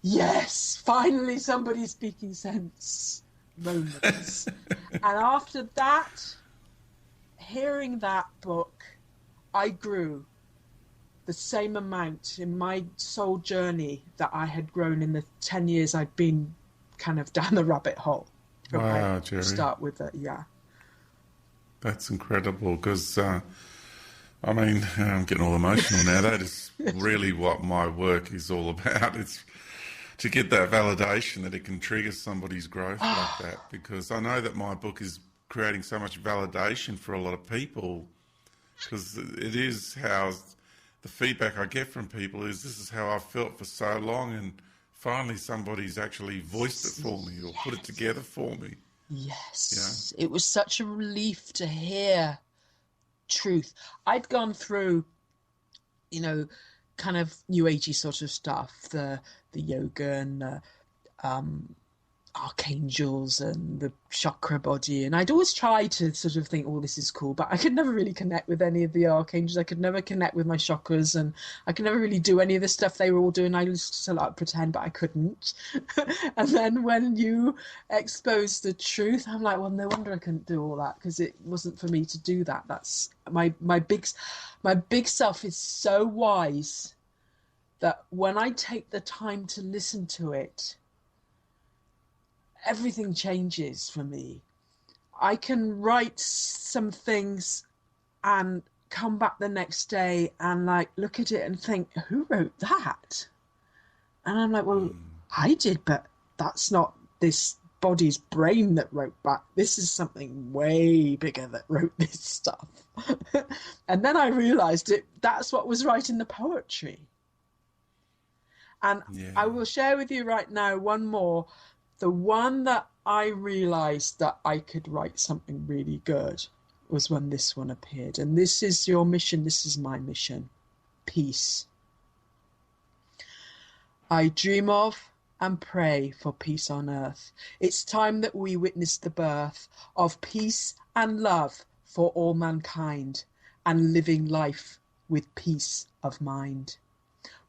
Yes, finally somebody's speaking sense moments. And after that, hearing that book, I grew the same amount in my soul journey that I had grown in the 10 years I'd been kind of down the rabbit hole. Wow, Geri. Start with it, yeah. That's incredible, because I mean, I'm getting all emotional now. That is really what my work is all about. It's to get that validation that it can trigger somebody's growth like that, because I know that my book is creating so much validation for a lot of people, because it is how the feedback I get from people is, this is how I felt for so long, and finally somebody's actually voiced it for me or put it together for me. Yes. It was such a relief to hear truth. I'd gone through, you know, kind of new agey sort of stuff, the yoga and archangels and the chakra body, and I'd always try to sort of think, oh, this is cool, but I could never really connect with any of the archangels. I could never connect with my chakras, and I could never really do any of the stuff they were all doing. I used to like pretend, but I couldn't. And then when you expose the truth, I'm like, well, no wonder I couldn't do all that, because it wasn't for me to do that. That's my big self is so wise that when I take the time to listen to it, everything changes for me. I can write some things and come back the next day and like look at it and think, who wrote that? And I'm like, well, I did, but that's not this body's brain that wrote back. This is something way bigger that wrote this stuff. And then I realized that's what was writing the poetry. And I will share with you right now one more. The one that I realized that I could write something really good was when this one appeared. And this is your mission. This is my mission. Peace. I dream of and pray for peace on earth. It's time that we witness the birth of peace and love for all mankind, and living life with peace of mind.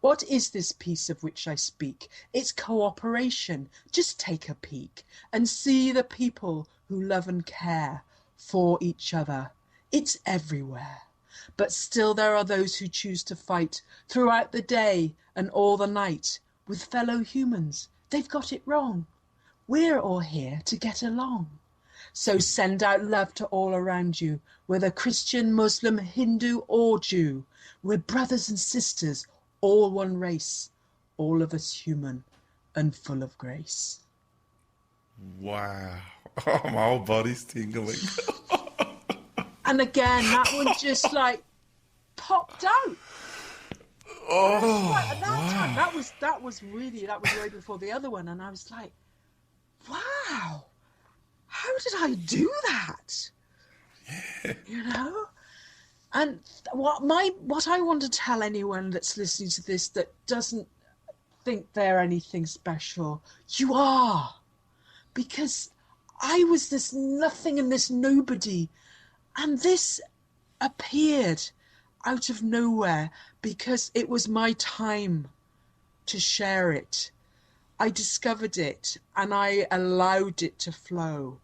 What is this peace of which I speak? It's cooperation. Just take a peek and see the people who love and care for each other. It's everywhere. But still there are those who choose to fight throughout the day and all the night with fellow humans. They've got it wrong. We're all here to get along. So send out love to all around you, whether Christian, Muslim, Hindu or Jew. We're brothers and sisters, all one race, all of us human and full of grace. Wow. Oh, my whole body's tingling. And again, that one just like popped out. Oh, At that time, that was way before the other one, and I was like, wow, how did I do that? Yeah. You know? And what I want to tell anyone that's listening to this that doesn't think they're anything special, you are. Because I was this nothing and this nobody, and this appeared out of nowhere because it was my time to share it. I discovered it and I allowed it to flow.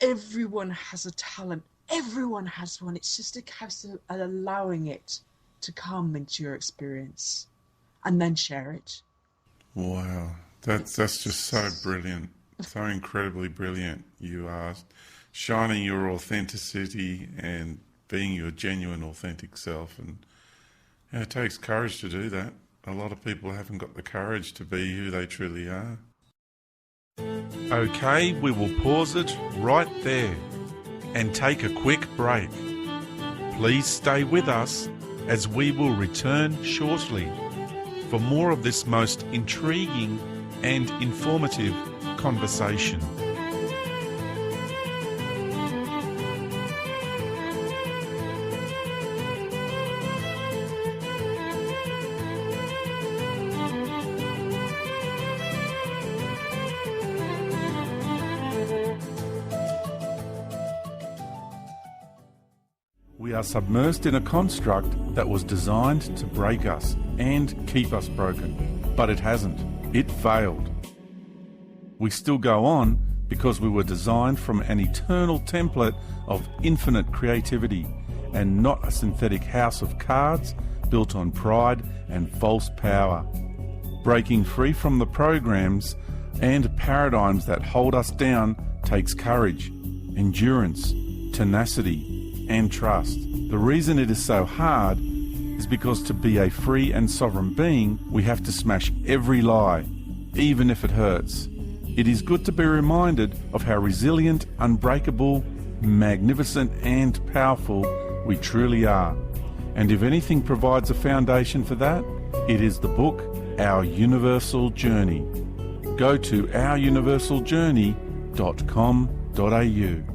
Everyone has a talent. Everyone has one. It's just a case of allowing it to come into your experience and then share it. Wow. That's just so brilliant. So incredibly brilliant. You are shining your authenticity and being your genuine, authentic self. And it takes courage to do that. A lot of people haven't got the courage to be who they truly are. Okay, we will pause it right there and take a quick break. Please stay with us as we will return shortly for more of this most intriguing and informative conversation. We are submersed in a construct that was designed to break us and keep us broken, but it hasn't. It failed. We still go on because we were designed from an eternal template of infinite creativity and not a synthetic house of cards built on pride and false power. Breaking free from the programs and paradigms that hold us down takes courage, endurance, tenacity, and trust. The reason it is so hard is because to be a free and sovereign being, we have to smash every lie, even if it hurts. It is good to be reminded of how resilient, unbreakable, magnificent, and powerful we truly are. And if anything provides a foundation for that, it is the book, Our Universal Journey. Go to ouruniversaljourney.com.au.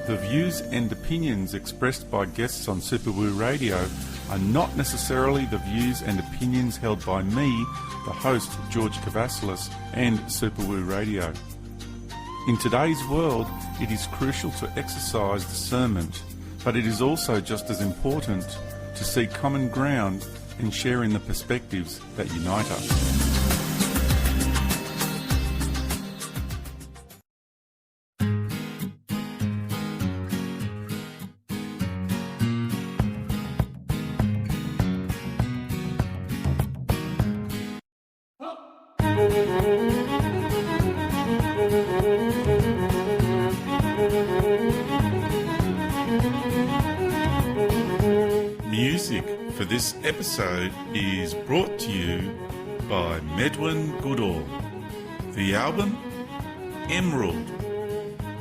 The The views and opinions expressed by guests on Superwoo Radio are not necessarily the views and opinions held by me, the host, George Kavasilis, and Superwoo Radio. In today's world, it is crucial to exercise discernment, but it is also just as important to seek common ground and share in the perspectives that unite us. Music for this episode is brought to you by Medwin Goodall. The album, Emerald,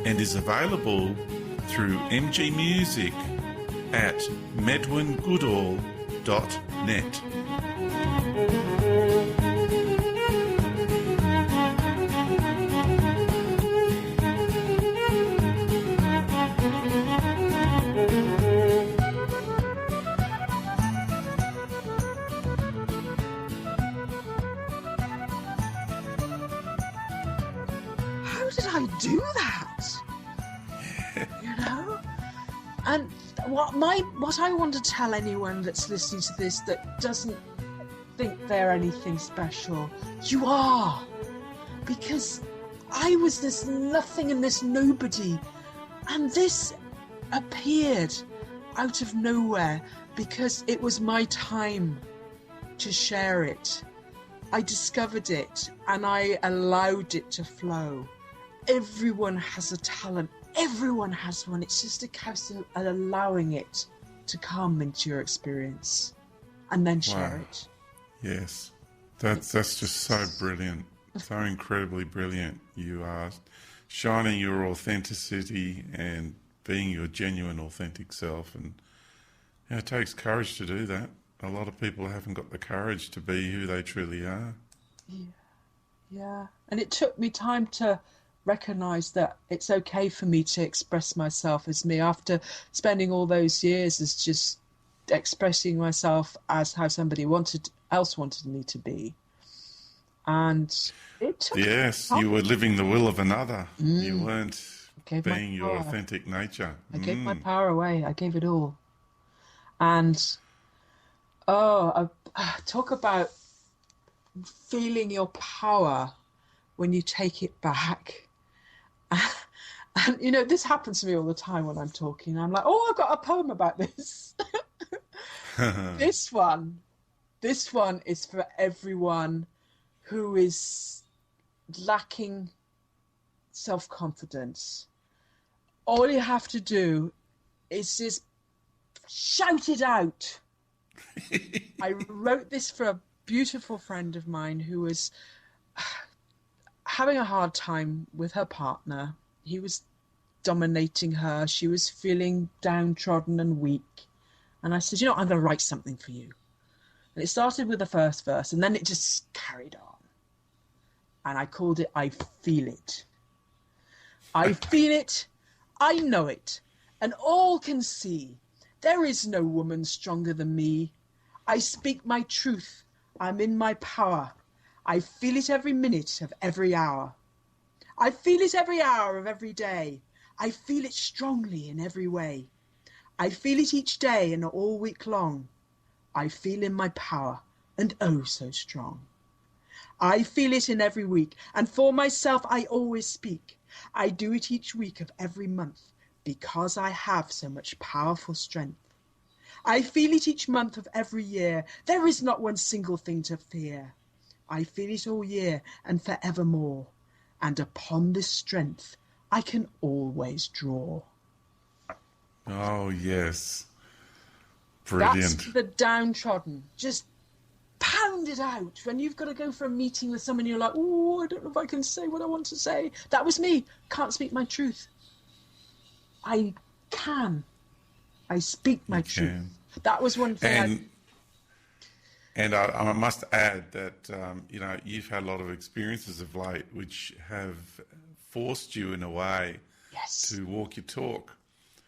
and is available through MG Music at medwingoodall.net. Do that, you know. And what I want to tell anyone that's listening to this that doesn't think they're anything special, you are, because I was this nothing and this nobody, and this appeared out of nowhere because it was my time to share it. I discovered it and I allowed it to flow. Everyone has a talent. Everyone has one. It's just a case of allowing it to come into your experience and then share it. Yes. That's just so brilliant. So incredibly brilliant. You are shining your authenticity and being your genuine, authentic self. And it takes courage to do that. A lot of people haven't got the courage to be who they truly are. Yeah. And it took me time to recognize that it's okay for me to express myself as me after spending all those years as just expressing myself as how somebody else wanted me to be. And it took time. You were living the will of another. You weren't being your authentic nature. I gave my power away. I gave it all. And talk about feeling your power when you take it back. And, you know, this happens to me all the time when I'm talking. I'm like, I've got a poem about this. This one is for everyone who is lacking self-confidence. All you have to do is just shout it out. I wrote this for a beautiful friend of mine who was having a hard time with her partner. He was dominating her. She was feeling downtrodden and weak. And I said, I'm going to write something for you. And it started with the first verse, and then it just carried on. And I called it, I Feel It. I feel it, I know it, and all can see. There is no woman stronger than me. I speak my truth. I'm in my power. I feel it every minute of every hour. I feel it every hour of every day. I feel it strongly in every way. I feel it each day and all week long. I feel in my power, and oh so strong. I feel it in every week, and for myself I always speak. I do it each week of every month, because I have so much powerful strength. I feel it each month of every year. There is not one single thing to fear. I feel it all year and forevermore. And upon this strength I can always draw. Oh, yes. Brilliant. That's the downtrodden. Just pound it out. When you've got to go for a meeting with someone, you're like, I don't know if I can say what I want to say. That was me. Can't speak my truth. I can. I speak my truth. That was one thing. And I must add that, you've had a lot of experiences of late which have forced you in a way to walk your talk.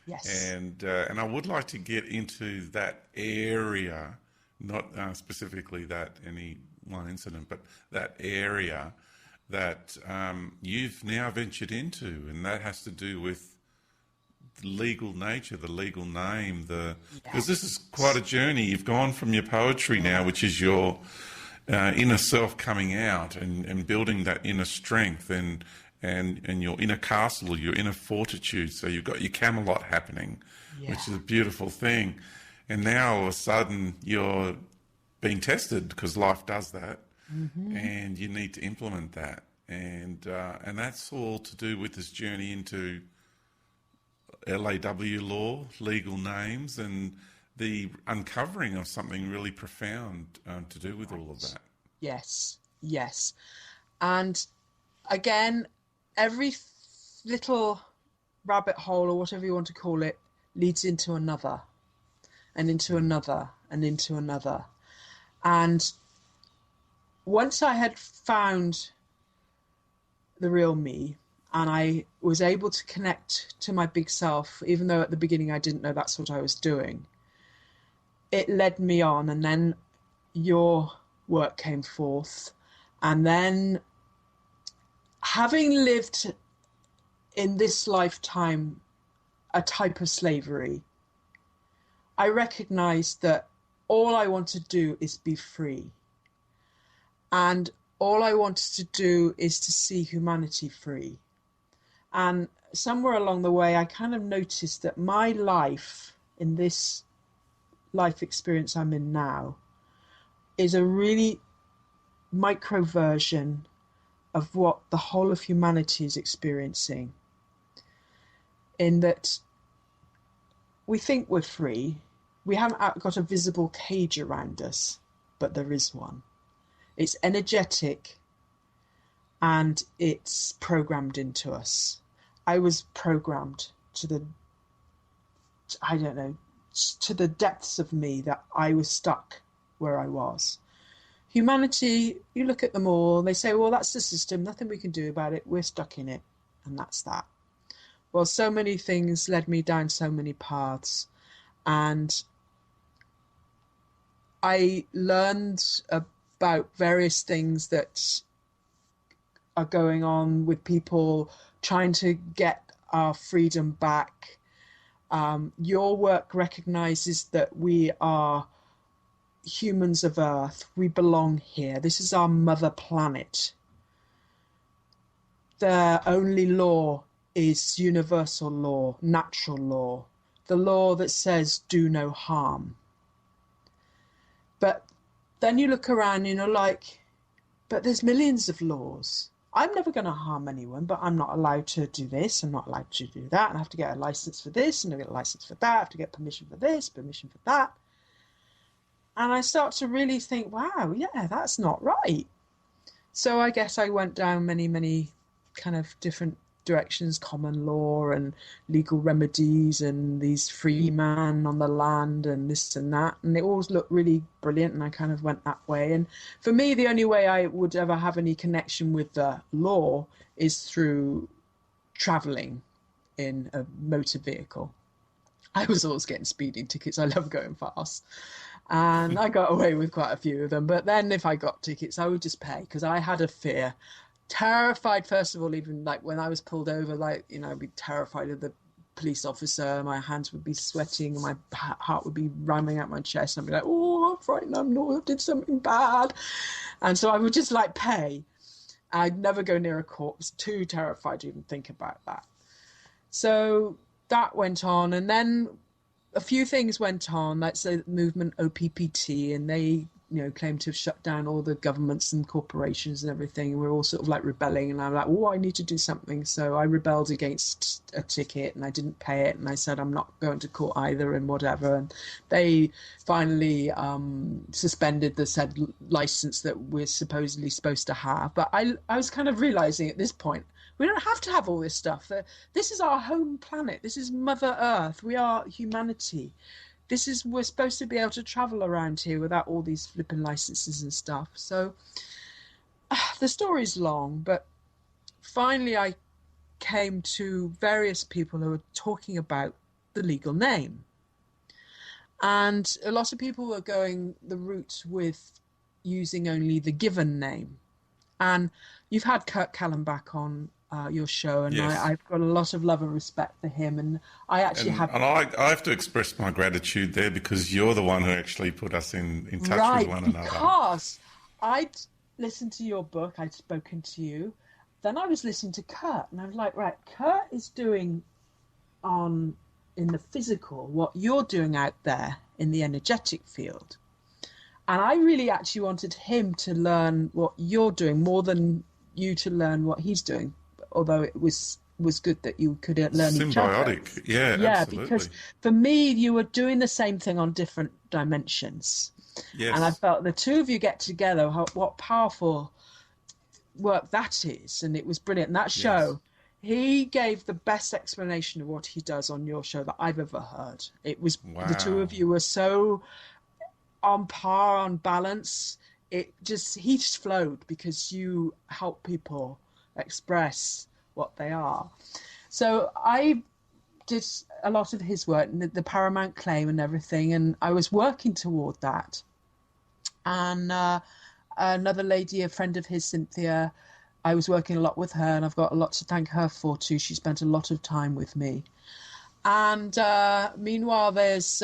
Yes. And I would like to get into that area, not specifically that any one incident, but that area that you've now ventured into, and that has to do with the legal nature, the legal name, because this is quite a journey. You've gone from your poetry now, which is your inner self coming out and building that inner strength and your inner castle, your inner fortitude. So you've got your Camelot happening, which is a beautiful thing. And now all of a sudden you're being tested, because life does that, and you need to implement that. And that's all to do with this journey into LAW law, legal names, and the uncovering of something really profound to do with all of that. Yes, yes. And again, every little rabbit hole, or whatever you want to call it, leads into another, and into another, and into another. And once I had found the real me, and I was able to connect to my big self, even though at the beginning I didn't know that's what I was doing, it led me on. And then your work came forth. And then, having lived in this lifetime a type of slavery, I recognized that all I want to do is be free. And all I wanted to do is to see humanity free. And somewhere along the way, I kind of noticed that my life, in this life experience I'm in now, is a really micro version of what the whole of humanity is experiencing. In that we think we're free. We haven't got a visible cage around us, but there is one. It's energetic and it's programmed into us. I was programmed to the depths of me, that I was stuck where I was. Humanity, you look at them all, they say, well, that's the system, nothing we can do about it, we're stuck in it, and that's that. Well, so many things led me down so many paths, and I learned about various things that are going on with people trying to get our freedom back. Your work recognizes that we are humans of Earth. We belong here. This is our mother planet. The only law is universal law, natural law, the law that says do no harm. But then you look around, but there's millions of laws. I'm never going to harm anyone, but I'm not allowed to do this, I'm not allowed to do that, and I have to get a license for this, and I get a license for that, I have to get permission for this, permission for that. And I start to really think, wow, yeah, that's not right. So I guess I went down many kind of different directions, common law and legal remedies and these free man on the land and this and that. And it always looked really brilliant, and I kind of went that way. And for me, the only way I would ever have any connection with the law is through traveling in a motor vehicle. I was always getting speeding tickets. I love going fast. And I got away with quite a few of them. But then if I got tickets, I would just pay, because I had a fear. Terrified, first of all, even like when I was pulled over, I'd be terrified of the police officer. My hands would be sweating and my heart would be rhyming out my chest. And I'd be like, oh, I'm frightened, I did something bad. And so I would just pay. I'd never go near a court. I was too terrified to even think about that. So that went on. And then a few things went on, like the movement OPPT, and they claim to have shut down all the governments and corporations and everything. And we're all sort of rebelling, and I'm like, oh, I need to do something. So I rebelled against a ticket, and I didn't pay it, and I said I'm not going to court either, and whatever. And they finally suspended the said license that we're supposedly supposed to have. But I was kind of realizing at this point, we don't have to have all this stuff. This is our home planet. This is Mother Earth. We are humanity. We're supposed to be able to travel around here without all these flipping licenses and stuff. So the story's long, but finally I came to various people who were talking about the legal name. And a lot of people were going the route with using only the given name. And you've had Kurt Kallenbach on your show, and Yes. I've got a lot of love and respect for him. And I actually And I have to express my gratitude there, because you're the one who actually put us in touch with right, one another. because I'd listened to your book, I'd spoken to you, then I was listening to Kurt, and I was like, right, Kurt is doing in the physical what you're doing out there in the energetic field. And I really actually wanted him to learn what you're doing more than you to learn what he's doing, although it was good that you could learn each other. Symbiotic, yeah, Yeah, absolutely. because for me, you were doing the same thing on different dimensions. Yes. And I felt the two of you get together, what powerful work that is. And it was brilliant. And that show, he gave the best explanation of what he does on your show that I've ever heard. It was Wow. The two of you were so on par, on balance. He just flowed because you help people express what they are. So I did a lot of his work, the Paramount Claim and everything, and I was working toward that. And another lady, a friend of his, Cynthia, I was working a lot with her, and I've got a lot to thank her for too. She spent a lot of time with me. And meanwhile, there's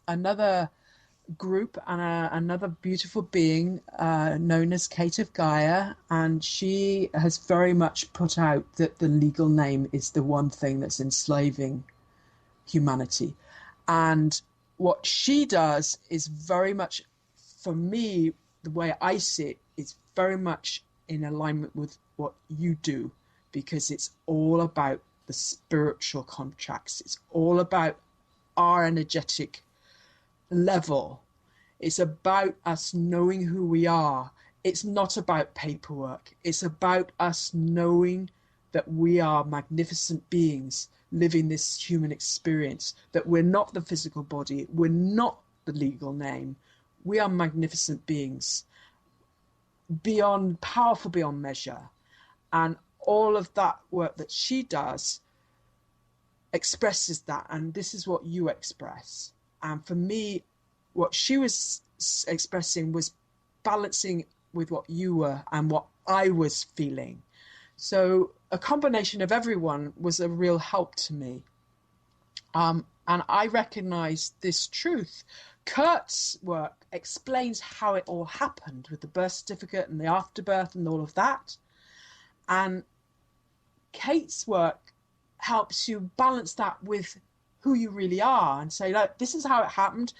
another group and another beautiful being known as Kate of Gaia, and she has very much put out that the legal name is the one thing that's enslaving humanity. And what she does is very much, for me, the way I see it, is very much in alignment with what you do, because it's all about the spiritual contracts. It's all about our energetic level. It's about us knowing who we are. It's not about paperwork. It's about us knowing that we are magnificent beings living this human experience, that we're not the physical body, we're not the legal name. We are magnificent beings, powerful beyond measure. And all of that work that she does expresses that, and this is what you express. And for me, what she was expressing was balancing with what you were and what I was feeling. So a combination of everyone was a real help to me. And I recognized this truth. Kurt's work explains how it all happened with the birth certificate and the afterbirth and all of that. And Kate's work helps you balance that with who you really are and say, like, this is how it happened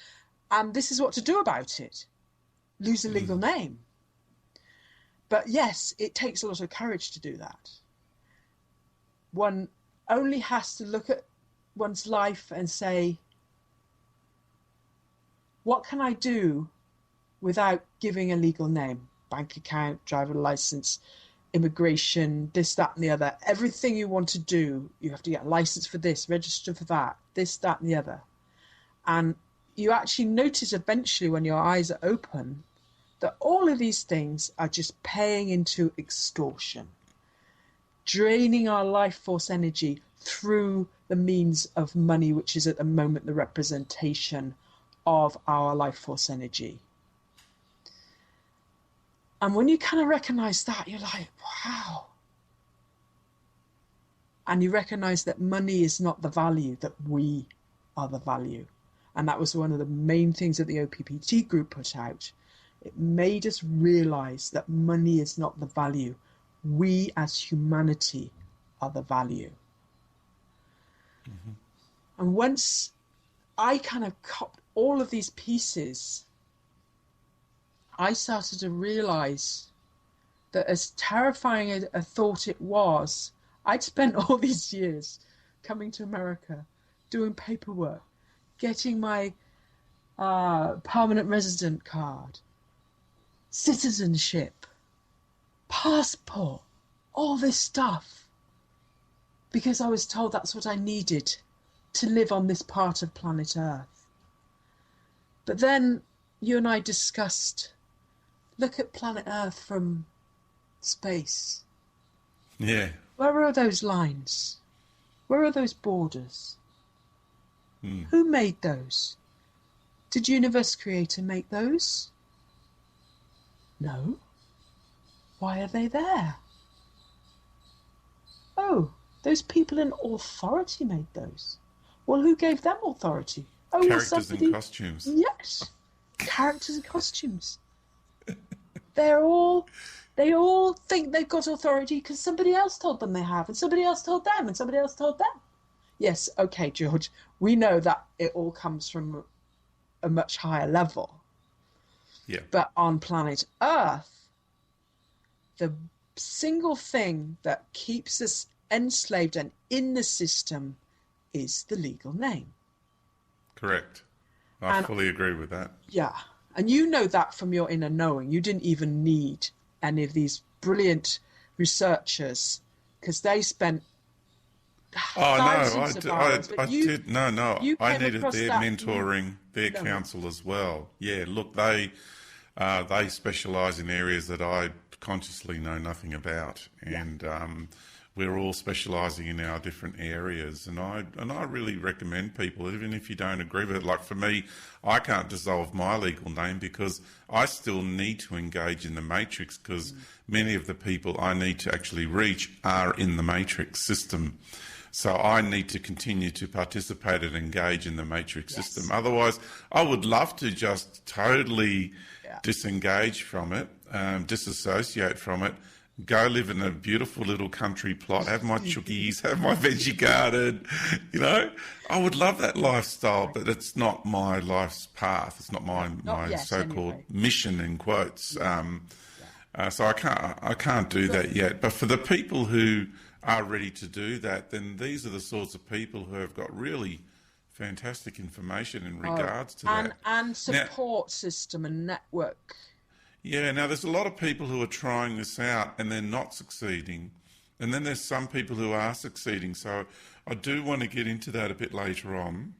and this is what to do about it. Lose a legal name. But yes, it takes a lot of courage to do that. One only has to look at one's life and say, what can I do without giving a legal name? Bank account, driver license, immigration, this, that, and the other. Everything you want to do, you have to get a license for this, register for that, this, that, and the other. And you actually notice eventually when your eyes are open that all of these things are just paying into extortion, draining our life force energy through the means of money, which is at the moment the representation of our life force energy. And when you kind of recognize that, you're like, wow. And you recognize that money is not the value, that we are the value. And that was one of the main things that the OPPT group put out. It made us realize that money is not the value. We as humanity are the value. Mm-hmm. And once I kind of copped all of these pieces, I started to realize that as terrifying a thought it was, I'd spent all these years coming to America, doing paperwork, getting my permanent resident card, citizenship, passport, all this stuff, because I was told that's what I needed to live on this part of planet Earth. But then you and I discussed, look at planet Earth from space. Yeah. Where are those lines? Where are those borders? Who made those? Did Universe Creator make those? No. Why are they there? Oh, those people in authority made those. Well, who gave them authority? Oh, well, Characters somebody... in costumes. Yes, characters in costumes. They all think they've got authority because somebody else told them they have, and somebody else told them, and somebody else told them. Yes, okay, George, we know that it all comes from a much higher level. Yeah. But on planet Earth, the single thing that keeps us enslaved and in the system is the legal name. Correct. I fully agree with that. Yeah. And you know that from your inner knowing. You didn't even need any of these brilliant researchers because they spent thousands of hours. I needed their that, mentoring, their counsel as well. Yeah, look, they specialise in areas that I consciously know nothing about, and we're all specialising in our different areas. And I really recommend people, even if you don't agree with it. Like for me, I can't dissolve my legal name because I still need to engage in the matrix because many of the people I need to actually reach are in the matrix system. So I need to continue to participate and engage in the matrix system. Otherwise, I would love to just totally disengage from it, disassociate from it, go live in a beautiful little country plot, have my chookies, have my veggie garden, you know. I would love that lifestyle, but it's not my life's path. It's not my so-called mission, in quotes. So I can't do that yet. But for the people who are ready to do that, then these are the sorts of people who have got really fantastic information in regards to that. And support system and network. Yeah, now there's a lot of people who are trying this out and they're not succeeding. And then there's some people who are succeeding. So I do want to get into that a bit later on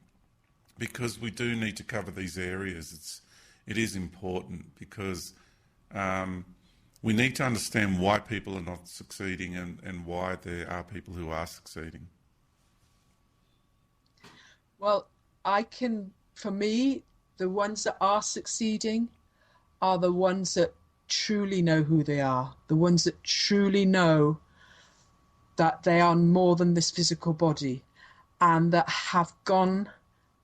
because we do need to cover these areas. It is important because we need to understand why people are not succeeding and why there are people who are succeeding. Well, for me, the ones that are succeeding are the ones that truly know who they are, the ones that truly know that they are more than this physical body and that have gone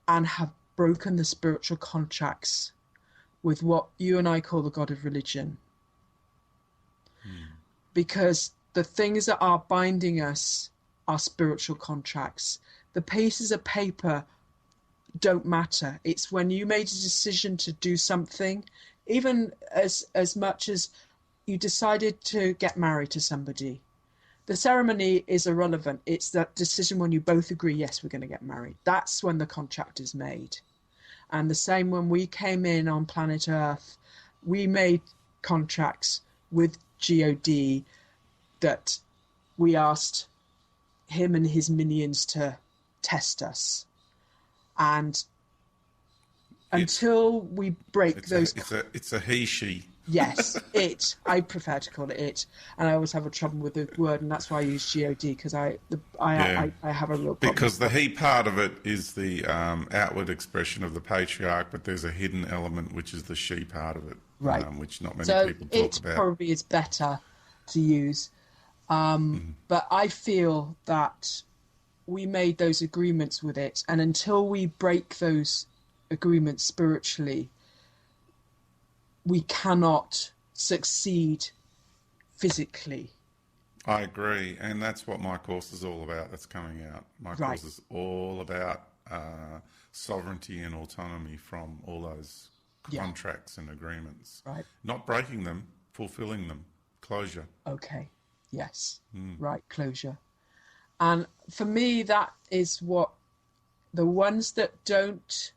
and have broken the spiritual contracts with what you and I call the God of religion. Because the things that are binding us are spiritual contracts. The pieces of paper don't matter. It's when you made a decision to do something, even as much as you decided to get married to somebody. The ceremony is irrelevant. It's that decision when you both agree, yes, we're going to get married. That's when the contract is made. And the same when we came in on planet Earth, we made contracts with God that we asked him and his minions to test us. And until we break those... It's a he, she. Yes, it. I prefer to call it it. And I always have a trouble with the word, and that's why I use God, because I have a real problem. Because the he part of it is the outward expression of the patriarch, but there's a hidden element, which is the she part of it, right? Which not many people talk about. It probably is better to use. But I feel that we made those agreements with it, and until we break those agreements spiritually, we cannot succeed physically. I agree, and that's what my course is all about. That's coming out. My course is all about sovereignty and autonomy from all those contracts and agreements. Right. Not breaking them, fulfilling them. Closure. Okay. Yes. Right. Closure. And for me, that is what the ones that don't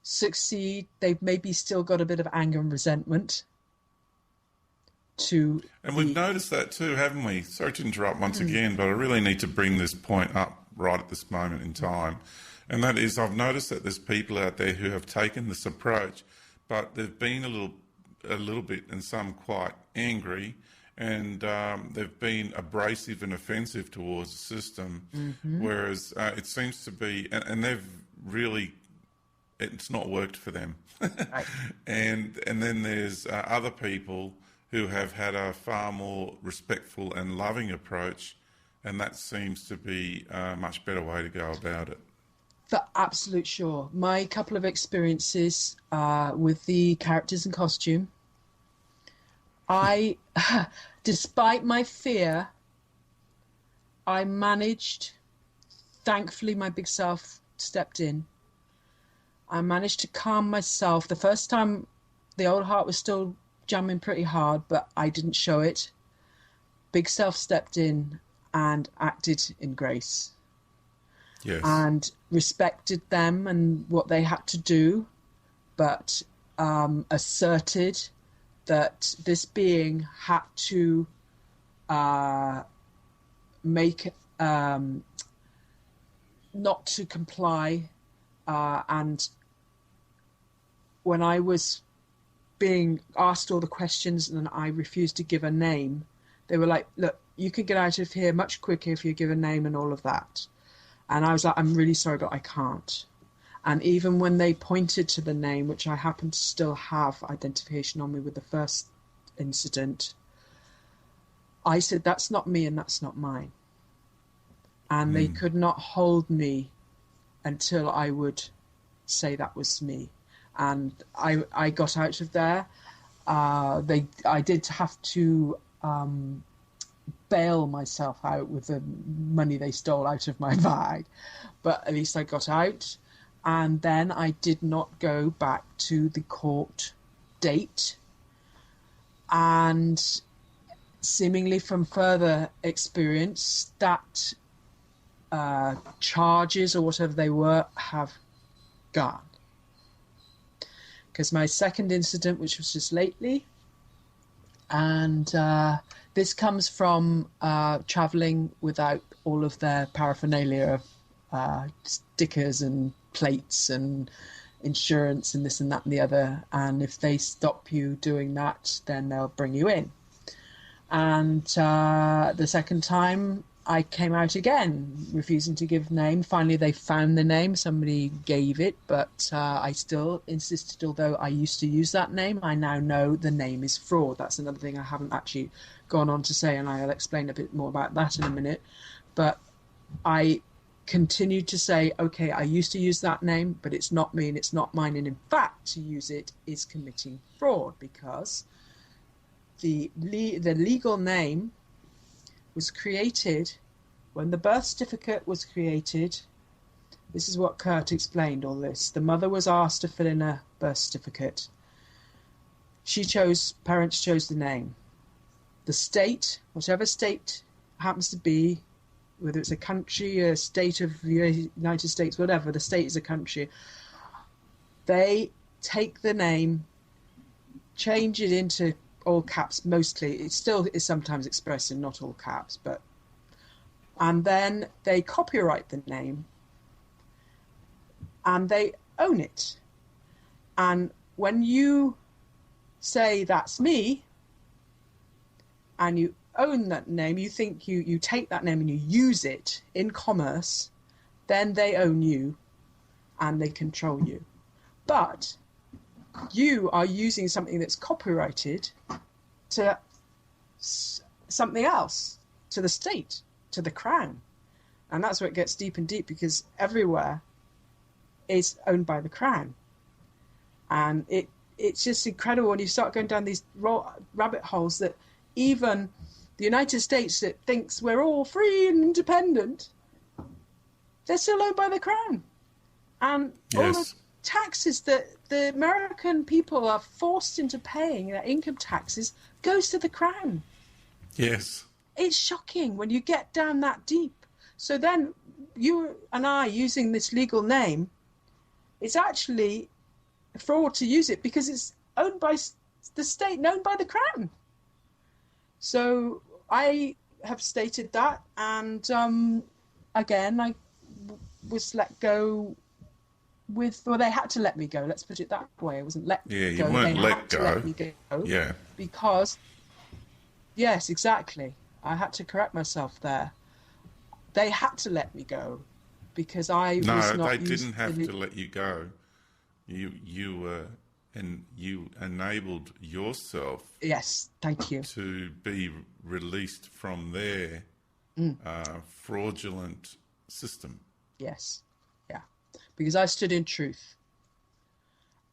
succeed, they've maybe still got a bit of anger and resentment to... And we've noticed that too, haven't we? Sorry to interrupt once again, but I really need to bring this point up right at this moment in time. And that is, I've noticed that there's people out there who have taken this approach, but they've been a little bit, and some quite angry, and they've been abrasive and offensive towards the system, whereas it seems to be, and they've really, it's not worked for them. Right. And then there's other people who have had a far more respectful and loving approach, and that seems to be a much better way to go about it. For absolute sure. My couple of experiences with the characters and costume, I, despite my fear, I managed, thankfully my big self stepped in. I managed to calm myself. The first time the old heart was still jamming pretty hard, but I didn't show it. Big self stepped in and acted in grace. Yes. And respected them and what they had to do, but asserted that this being had to make not to comply, and when I was being asked all the questions and I refused to give a name, they were like, look, you can get out of here much quicker if you give a name and all of that. And I was like, I'm really sorry, but I can't. And even when they pointed to the name, which I happen to still have identification on me with the first incident, I said, that's not me and that's not mine. And they could not hold me until I would say that was me. And I got out of there. I did have to bail myself out with the money they stole out of my bag, but at least I got out. And then I did not go back to the court date. And seemingly from further experience, that charges or whatever they were have gone. Because my second incident, which was just lately, and this comes from traveling without all of their paraphernalia of stickers and plates and insurance and this and that and the other. And if they stop you doing that, then they'll bring you in. And the second time I came out again, refusing to give name. Finally, they found the name. Somebody gave it, but I still insisted, although I used to use that name, I now know the name is fraud. That's another thing I haven't actually gone on to say, and I'll explain a bit more about that in a minute. But I continued to say, okay, I used to use that name, but it's not me and it's not mine. And in fact, to use it is committing fraud, because the legal name was created when the birth certificate was created. This is what Kurt explained all this. The mother was asked to fill in a birth certificate. Parents chose the name. The state, whatever state happens to be, whether it's a country, a state of the United States, whatever, the state is a country, they take the name, change it into all caps mostly. It still is sometimes expressed in not all caps, and then they copyright the name and they own it. And when you say that's me and you own that name, you think you take that name and you use it in commerce, then they own you and they control you. But you are using something that's copyrighted to something else, to the state, to the crown. And that's where it gets deep and deep, because everywhere is owned by the crown. And it's just incredible when you start going down these rabbit holes that even the United States, that thinks we're all free and independent, they're still owned by the crown. And all the taxes that the American people are forced into paying, their income taxes, goes to the crown. Yes. It's shocking when you get down that deep. So then you and I using this legal name, it's actually fraud to use it because it's owned by the state and owned by the crown. So I have stated that, and again, I was let go with, well, they had to let me go. Let's put it that way. I wasn't let go. You weren't they let had go. To let me go. Yeah. Because, yes, exactly. I had to correct myself there. They had to let me go because I was No, not they used didn't have to let you go. You enabled yourself Yes, thank you. to be released from their fraudulent system. Yes, yeah, because I stood in truth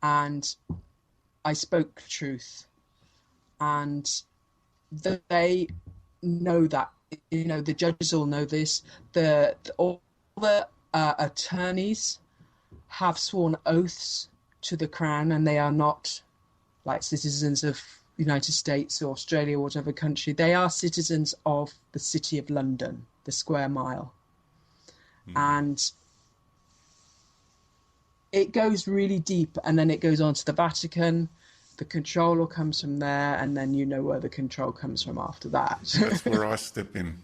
and I spoke truth, and they know that. The judges all know this. All the attorneys have sworn oaths to the crown, and they are not like citizens of United States or Australia or whatever country. They are citizens of the City of London, the square mile. And it goes really deep, and then it goes on to the Vatican. The control comes from there, and then you know where the control comes from after that. That's where I step in.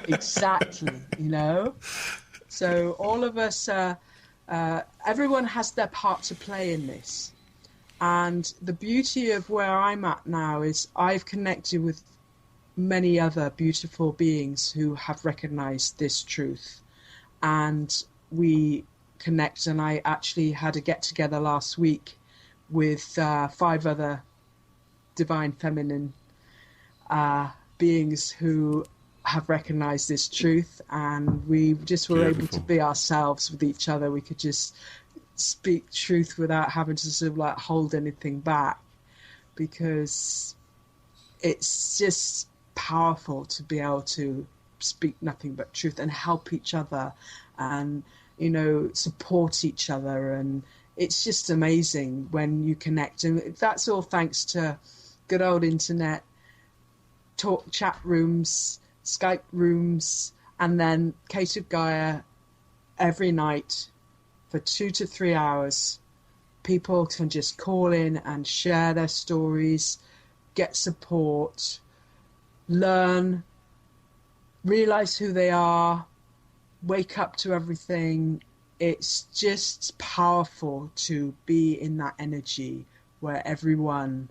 Exactly, So all of us, everyone has their part to play in this. And the beauty of where I'm at now is I've connected with many other beautiful beings who have recognized this truth. And we connect, and I actually had a get together last week with 5 other divine feminine beings who have recognized this truth, and we just were able to be ourselves with each other. We could just speak truth without having to sort of like hold anything back, because it's just powerful to be able to speak nothing but truth and help each other and support each other. And it's just amazing when you connect, and that's all thanks to good old internet, chat rooms, Skype rooms, and then Kate of Gaia. Every night for 2 to 3 hours, people can just call in and share their stories, get support, learn, realize who they are, wake up to everything. It's just powerful to be in that energy where everyone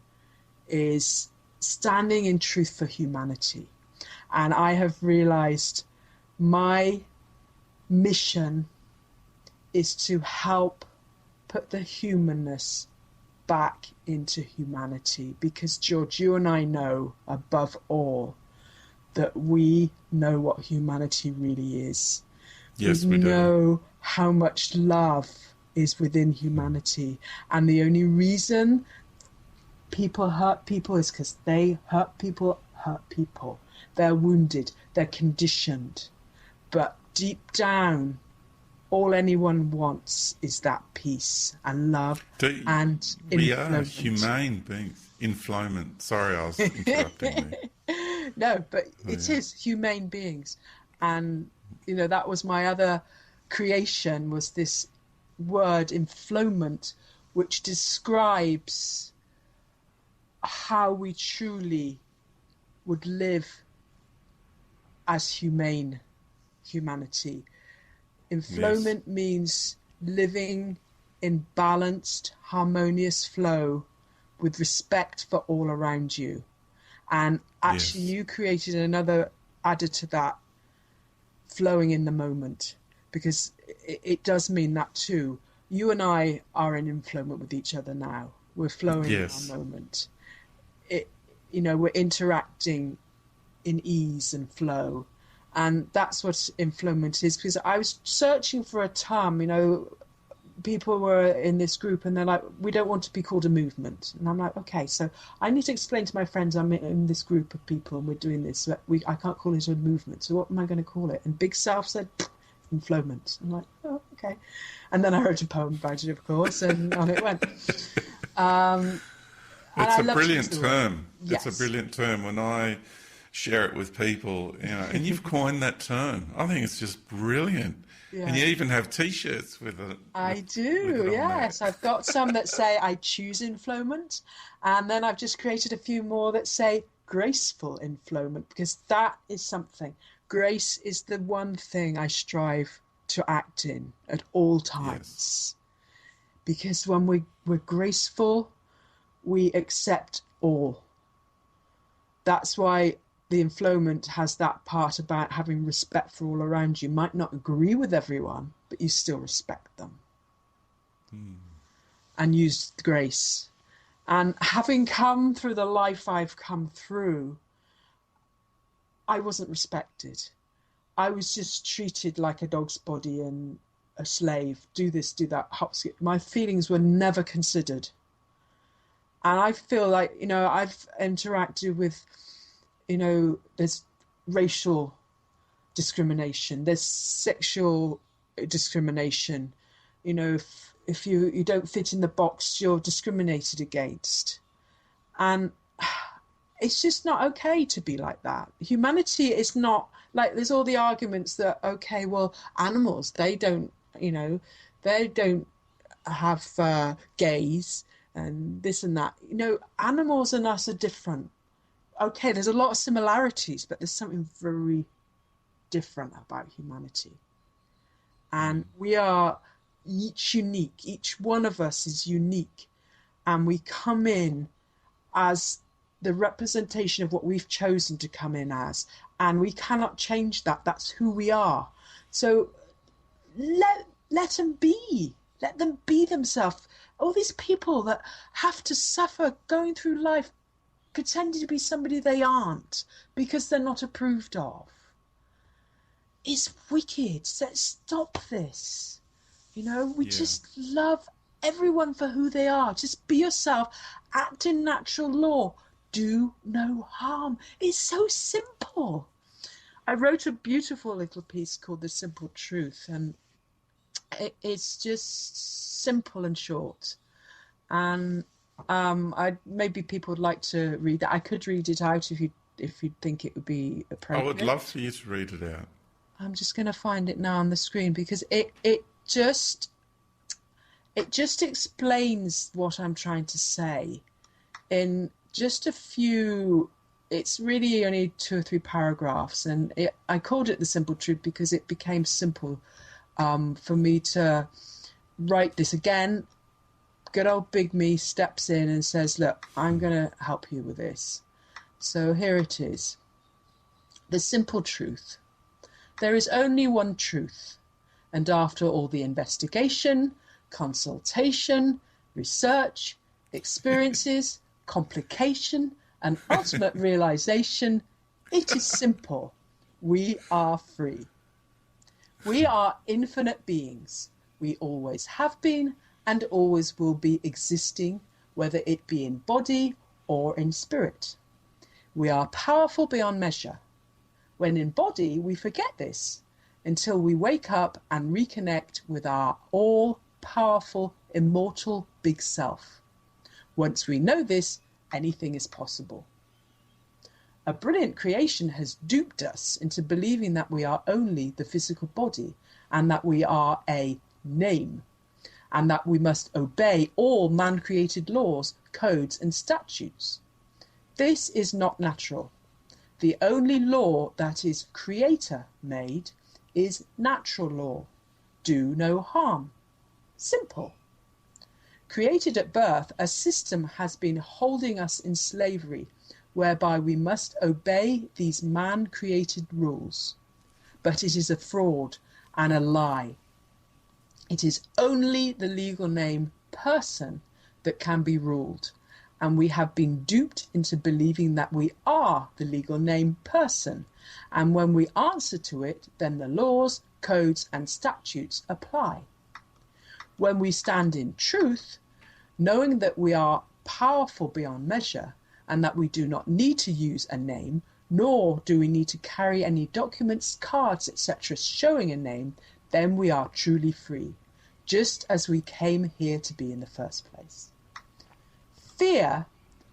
is standing in truth for humanity. And I have realized my mission is to help put the humanness back into humanity, because George, you and I know above all that we know what humanity really is. Yes, we know how much love is within humanity, and the only reason people hurt people is because they hurt people. They're wounded, they're conditioned, but deep down all anyone wants is that peace and love and we are humane beings. Inflowment. Sorry, I was interrupting you. No, but it is humane beings. And, that was my other creation, was this word inflowment, which describes how we truly would live as humanity. Inflowment means living in balanced, harmonious flow with respect for all around you. And actually you created another added to that, flowing in the moment, because it does mean that too. You and I are in inflowment with each other now. We're flowing in our moment. We're interacting in ease and flow. And that's what inflowment is, because I was searching for a term. People were in this group and they're like, we don't want to be called a movement. And I'm like, okay, so I need to explain to my friends I'm in this group of people and we're doing this. So I can't call it a movement. So what am I going to call it? And Big Self said, inflowment. I'm like, oh, okay. And then I wrote a poem about it, of course, and on it went. It's a brilliant term. Yes. It's a brilliant term. When I share it with people, and you've coined that term. I think it's just brilliant. Yeah. And you even have T-shirts with it. I do, yes. I've got some that say I choose inflowment, and then I've just created a few more that say graceful inflowment, because that is something. Grace is the one thing I strive to act in at all times. Yes. Because when we're graceful, we accept all. That's why the inflowment has that part about having respect for all around you. Might not agree with everyone, but you still respect them. And use grace. And having come through the life I've come through, I wasn't respected. I was just treated like a dog's body and a slave. Do this, do that, hop, skip. My feelings were never considered. And I feel like, I've interacted with, there's racial discrimination, there's sexual discrimination. If you don't fit in the box, you're discriminated against. And it's just not okay to be like that. Humanity is not like, there's all the arguments that, okay, well, animals, they don't have gays and this and that. Animals and us are different. Okay, there's a lot of similarities, but there's something very different about humanity. And we are each unique. Each one of us is unique. And we come in as the representation of what we've chosen to come in as. And we cannot change that. That's who we are. So let them be. Let them be themselves. All these people that have to suffer going through life pretending to be somebody they aren't because they're not approved of. It's wicked. Let's stop this. Just love everyone for who they are. Just be yourself. Act in natural law. Do no harm. It's so simple. I wrote a beautiful little piece called The Simple Truth, and it's just simple and short. And maybe people would like to read that. I could read it out if you'd think it would be appropriate. I would love for you to read it out. I'm just going to find it now on the screen because it just explains what I'm trying to say in just a few. It's really only 2 or 3 paragraphs, and I called it The Simple Truth because it became simple for me to write this again. Good old Big Me steps in and says, look, I'm going to help you with this. So here it is. The simple truth. There is only one truth. And after all the investigation, consultation, research, experiences, complication, and ultimate realization, it is simple. We are free. We are infinite beings. We always have been and always will be existing, whether it be in body or in spirit. We are powerful beyond measure. When in body, we forget this until we wake up and reconnect with our all-powerful, immortal big self. Once we know this, anything is possible. A brilliant creation has duped us into believing that we are only the physical body and that we are a name, and that we must obey all man-created laws, codes, and statutes. This is not natural. The only law that is creator-made is natural law. Do no harm. Simple. Created at birth, a system has been holding us in slavery, whereby we must obey these man-created rules. But it is a fraud and a lie. It is only the legal name person that can be ruled, and we have been duped into believing that we are the legal name person, and when we answer to it, then the laws, codes, and statutes apply. When we stand in truth, knowing that we are powerful beyond measure, and that we do not need to use a name, nor do we need to carry any documents, cards, etc. showing a name, then we are truly free, just as we came here to be in the first place. Fear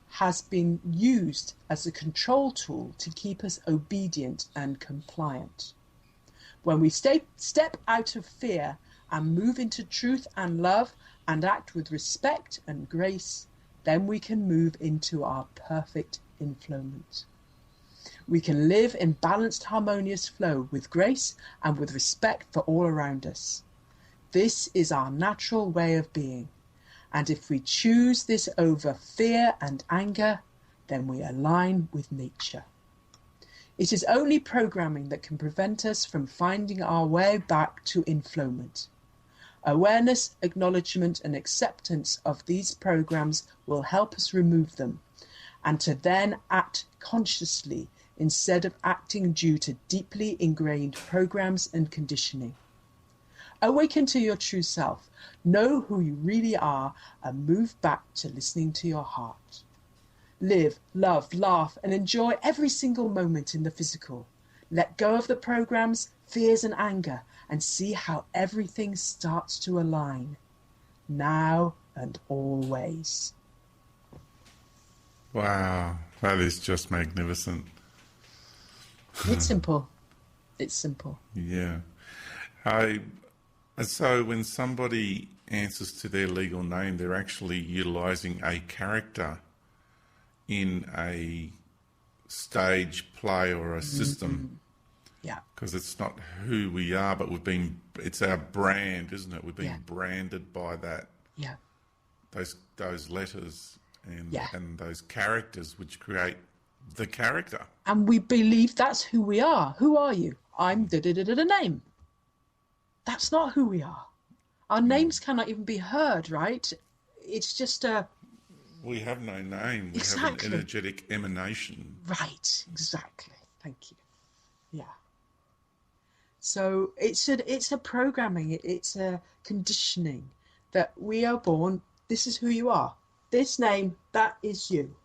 has been used as a control tool to keep us obedient and compliant. When we step out of fear and move into truth and love and act with respect and grace, then we can move into our perfect inflowment. We can live in balanced, harmonious flow with grace and with respect for all around us. This is our natural way of being. And if we choose this over fear and anger, then we align with nature. It is only programming that can prevent us from finding our way back to inflowment. Awareness, acknowledgement, and acceptance of these programs will help us remove them, and to then act consciously instead of acting due to deeply ingrained programs and conditioning. Awaken to your true self, know who you really are, and move back to listening to your heart. Live, love, laugh, and enjoy every single moment in the physical. Let go of the programs, fears, and anger, and see how everything starts to align, now and always. Wow, that is just magnificent. It's simple. It's simple. Yeah. So when somebody answers to their legal name, they're actually utilising a character in a stage play or a system. Yeah. Because it's not who we are, but it's our brand, isn't it? We've been branded by that. Yeah. Those letters and Yeah. and those characters which create the character. And we believe that's who we are. Who are you? I'm da-da-da-da-da name. That's not who we are. Our names cannot even be heard, right? It's just a... We have no name. We have Exactly. an energetic emanation. Right, exactly. Thank you. Yeah. So it's a programming, it's a conditioning that we are born, this is who you are. This name, that is you.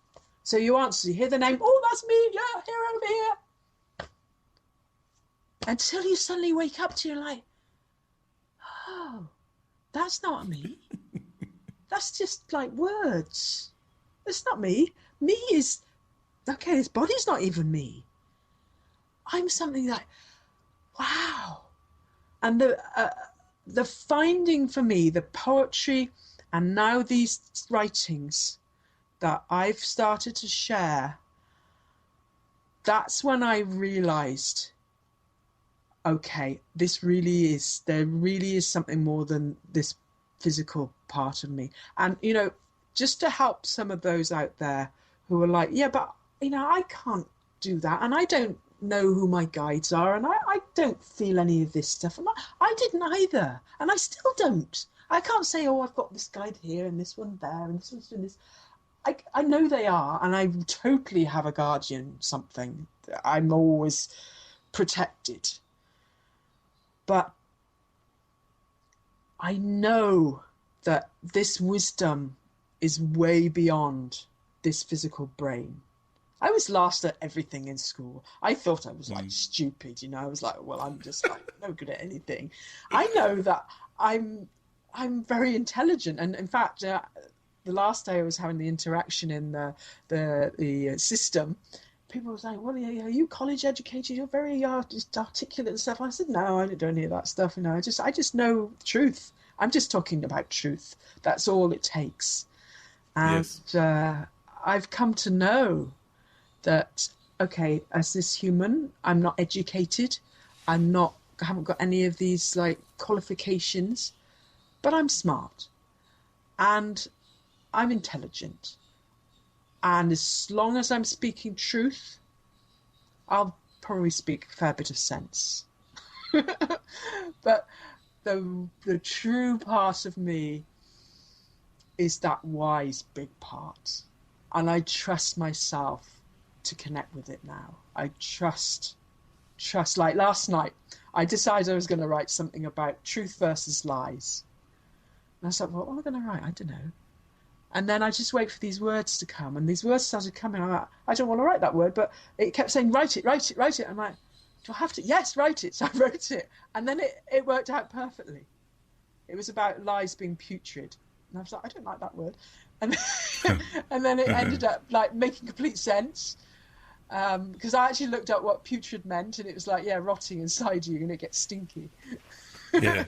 So you answer, you hear the name, oh, that's me, yeah, here, over here. Until you suddenly wake up to, you're like, oh, that's not me. That's just like words. That's not me. Me is, okay, this body's not even me. I'm something like, wow. And the finding for me, the poetry, and now these writings that I've started to share, that's when I realized, okay, there really is something more than this physical part of me. And, you know, just to help some of those out there who are like, yeah, but, you know, I can't do that. And I don't know who my guides are. And I don't feel any of this stuff. And I didn't either. And I still don't. I can't say, oh, I've got this guide here and this one there and this one's doing this. I know they are. And I totally have a guardian, something. I'm always protected. But I know that this wisdom is way beyond this physical brain. I was last at everything in school. I thought I was like stupid, you know. I was like, well, I'm just like no good at anything. I know that I'm very intelligent, and in fact, the last day I was having the interaction in the system, people were saying, well, yeah, are you college educated? You're very articulate and stuff. I said, no, I don't do any of that stuff. You know, I just know truth. I'm just talking about truth. That's all it takes. And Yes. I've come to know that, okay, as this human, I'm not educated. I haven't got any of these like qualifications, but I'm smart and I'm intelligent. And as long as I'm speaking truth, I'll probably speak a fair bit of sense. But the true part of me is that wise big part. And I trust myself to connect with it now. I trust. Like last night, I decided I was going to write something about truth versus lies. And I was like, well, what am I going to write? I don't know. And then I just wait for these words to come. And these words started coming. I'm like, I don't want to write that word, but it kept saying, write it, write it, write it. I'm like, do I have to? Yes, write it. So I wrote it. And then it worked out perfectly. It was about lies being putrid. And I was like, I don't like that word. And, and then it ended up like making complete sense. Because I actually looked up what putrid meant, and it was like, yeah, rotting inside you, and it gets stinky. Yeah.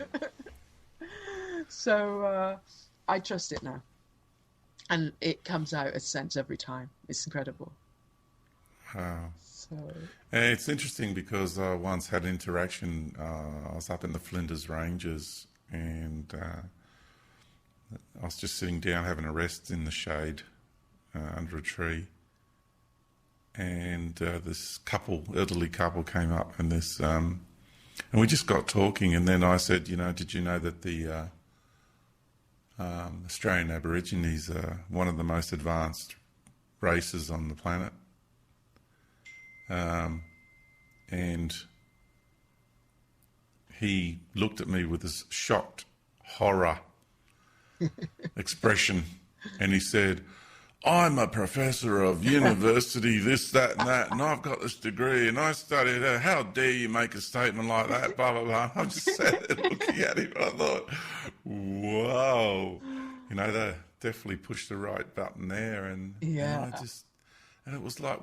So I trust it now. And it comes out as sense every time. It's incredible. Wow. So And it's interesting because I once had an interaction. I was up in the Flinders Ranges and I was just sitting down having a rest in the shade under a tree. and this elderly couple came up, and and we just got talking, and then I said, did you know that the Australian Aborigines are one of the most advanced races on the planet? And he looked at me with this shocked horror expression, and he said, I'm a professor of university, this, that, and that, and I've got this degree, and I studied it. How dare you make a statement like that, blah, blah, blah. I just sat there looking at him, and I thought, whoa. They definitely pushed the right button there, and it was like,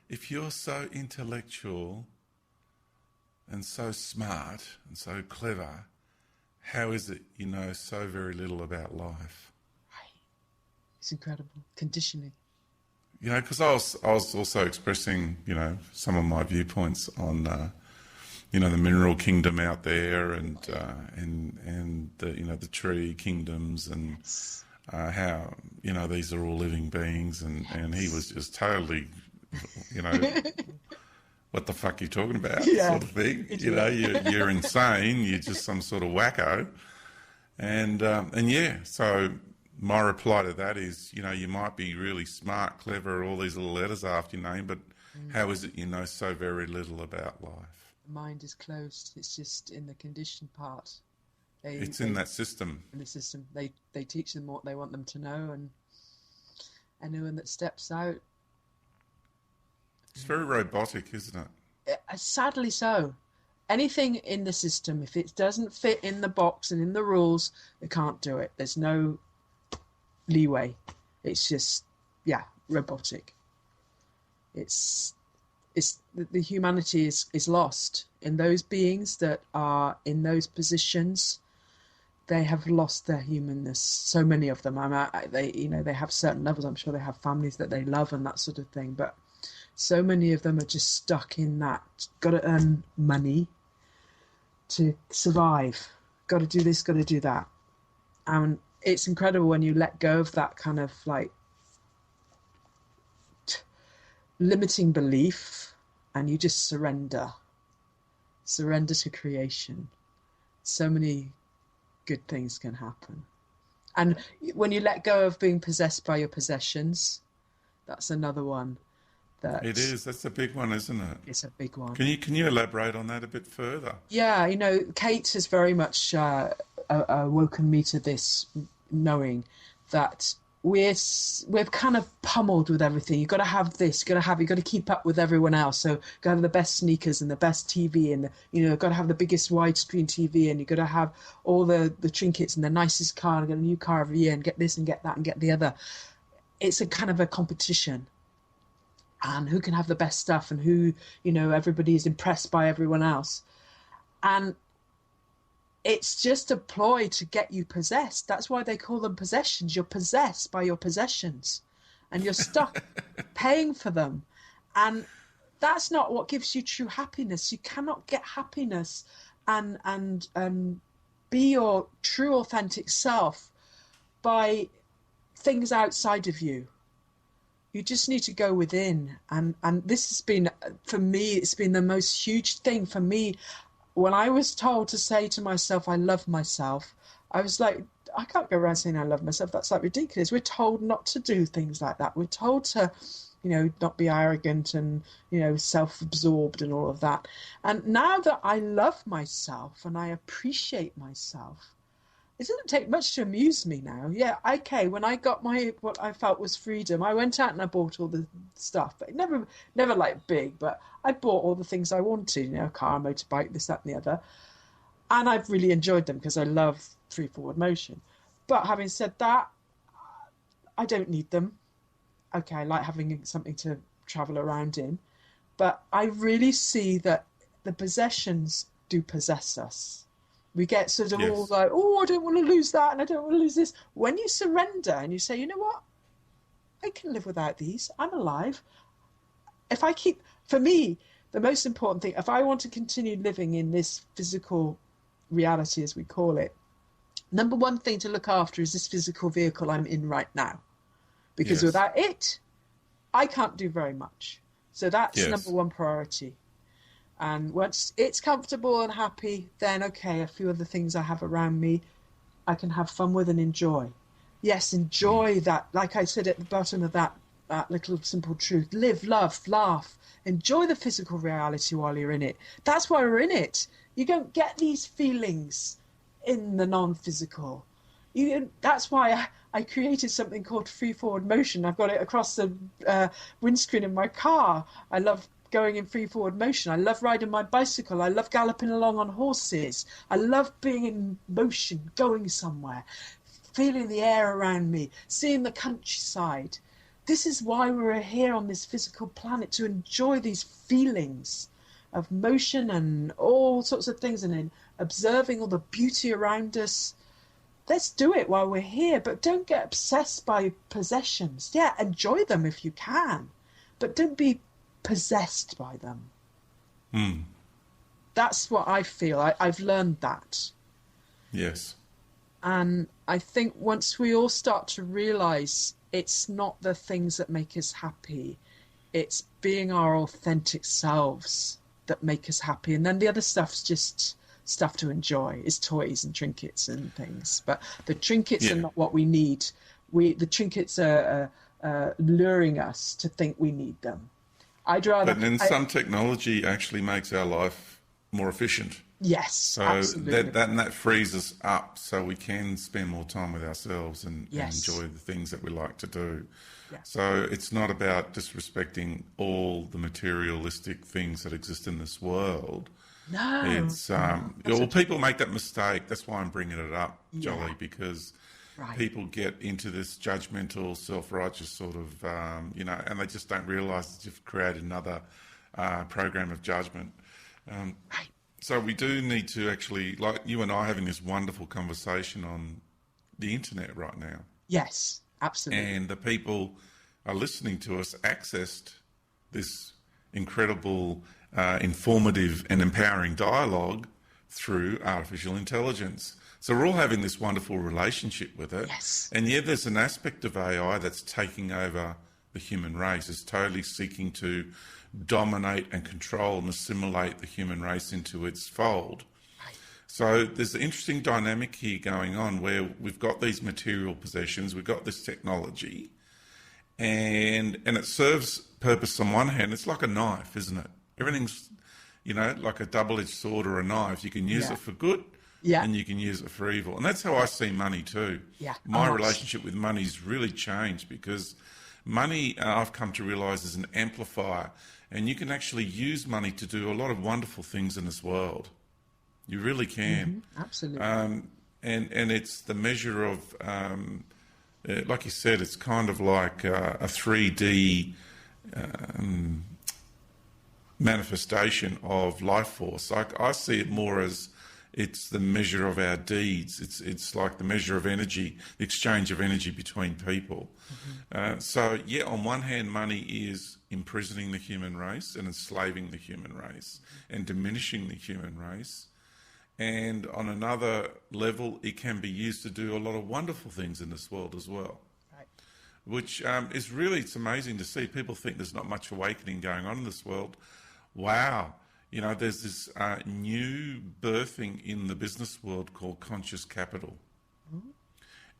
if you're so intellectual and so smart and so clever, how is it you know so very little about life? It's incredible. Conditioning. Because I was also expressing, some of my viewpoints on, the mineral kingdom out there, and the tree kingdoms, and how these are all living beings, and he was just totally, what the fuck are you talking about, sort of thing. You're insane. You're just some sort of wacko, so. My reply to that is, you might be really smart, clever, all these little letters after your name, but how is it you know so very little about life? The mind is closed. It's just in the conditioned part. It's in that system. In the system. They teach them what they want them to know, and anyone that steps out... It's very robotic, isn't it? Sadly so. Anything in the system, if it doesn't fit in the box and in the rules, they can't do it. There's no leeway. It's just robotic. It's the humanity is lost in those beings that are in those positions. They have lost their humanness. So many of them. They have certain levels. I'm sure they have families that they love and that sort of thing, but so many of them are just stuck in that, got to earn money to survive, got to do this, got to do that. And it's incredible when you let go of that kind of limiting belief, and you just surrender to creation. So many good things can happen. And when you let go of being possessed by your possessions, that's another one. It is. That's a big one, isn't it? It's a big one. Can you elaborate on that a bit further? Yeah, Kate has very much awoken me to this, knowing that we're kind of pummeled with everything. You've got to have this. You've got to keep up with everyone else. So you've got to have the best sneakers and the best TV, and you've got to have the biggest widescreen TV, and you've got to have all the trinkets and the nicest car, and get a new car every year, and get this and get that and get the other. It's a kind of a competition. And who can have the best stuff, and who, everybody is impressed by everyone else. And it's just a ploy to get you possessed. That's why they call them possessions. You're possessed by your possessions, and you're stuck paying for them. And that's not what gives you true happiness. You cannot get happiness and be your true authentic self by things outside of you. You just need to go within. And this has been, for me, it's been the most huge thing for me. When I was told to say to myself, I love myself, I was like, I can't go around saying I love myself. That's ridiculous. We're told not to do things like that. We're told to, not be arrogant and, self-absorbed and all of that. And now that I love myself and I appreciate myself, it doesn't take much to amuse me now. Yeah, okay, when I got what I felt was freedom, I went out and I bought all the stuff. But never like big, but I bought all the things I wanted, a car, motorbike, this, that, and the other. And I've really enjoyed them because I love free forward motion. But having said that, I don't need them. Okay, I like having something to travel around in. But I really see that the possessions do possess us. We get sort of all like, I don't want to lose that and I don't want to lose this. When you surrender and you say, you know what? I can live without these. I'm alive. For me, the most important thing, if I want to continue living in this physical reality, as we call it, number one thing to look after is this physical vehicle I'm in right now. Because without it, I can't do very much. So that's Yes. number one priority. And once it's comfortable and happy, then okay, a few of the things I have around me, I can have fun with and enjoy. Yes, enjoy that. Like I said at the bottom of that little simple truth, live, love, laugh. Enjoy the physical reality while you're in it. That's why we're in it. You don't get these feelings in the non-physical. That's why I created something called free forward motion. I've got it across the windscreen in my car. I love going in free forward motion. I love riding my bicycle. I love galloping along on horses. I love being in motion, going somewhere, feeling the air around me, seeing the countryside. This is why we're here on this physical planet, to enjoy these feelings of motion and all sorts of things, and then observing all the beauty around us. Let's do it while we're here, but don't get obsessed by possessions. Yeah, enjoy them if you can, but don't be possessed by them. That's what I feel. I've learned that. Yes. And I think once we all start to realize it's not the things that make us happy, it's being our authentic selves that make us happy. And then the other stuff's just stuff to enjoy. It's toys and trinkets and things. But the trinkets are not what we need. The trinkets are luring us to think we need them. I'd rather... But then some technology actually makes our life more efficient. Yes, so absolutely. that frees us up so we can spend more time with ourselves and enjoy the things that we like to do. Yeah. So it's not about disrespecting all the materialistic things that exist in this world. No. It's people make that mistake. That's why I'm bringing it up, Jolly, because people get into this judgmental, self-righteous sort of, and they just don't realise that you've created another program of judgment. So we do need to actually, like you and I having this wonderful conversation on the internet right now. Yes, absolutely. And the people are listening to us accessed this incredible, informative and empowering dialogue through artificial intelligence. So we're all having this wonderful relationship with it. Yes. And yeah, there's an aspect of AI that's taking over the human race. It's totally seeking to dominate and control and assimilate the human race into its fold. Right. So there's an interesting dynamic here going on where we've got these material possessions, we've got this technology, and it serves purpose on one hand. It's like a knife, isn't it? Everything's, like a double-edged sword or a knife. You can use it for good, and you can use it for evil. And that's how I see money too. Yeah. My relationship with money's really changed because money, I've come to realise, is an amplifier, and you can actually use money to do a lot of wonderful things in this world. You really can. Mm-hmm. Absolutely. And it's the measure of, like you said, it's kind of like a 3D manifestation of life force. I see it more as it's the measure of our deeds. It's like the measure of energy, the exchange of energy between people. Mm-hmm. On one hand, money is imprisoning the human race and enslaving the human race and diminishing the human race. And on another level, it can be used to do a lot of wonderful things in this world as well. Right. Which is really, it's amazing to see. People think there's not much awakening going on in this world. Wow. There's this new birthing in the business world called conscious capital. Mm-hmm.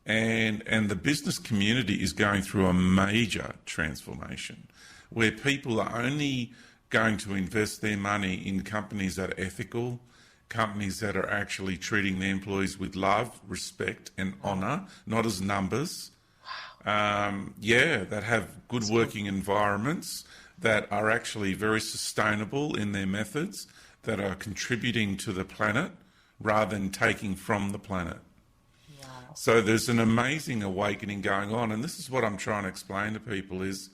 And the business community is going through a major transformation where people are only going to invest their money in companies that are ethical, companies that are actually treating their employees with love, respect and honour, not as numbers. That have good working environments, that are actually very sustainable in their methods, that are contributing to the planet rather than taking from the planet. Wow. So there's an amazing awakening going on. And this is what I'm trying to explain to people is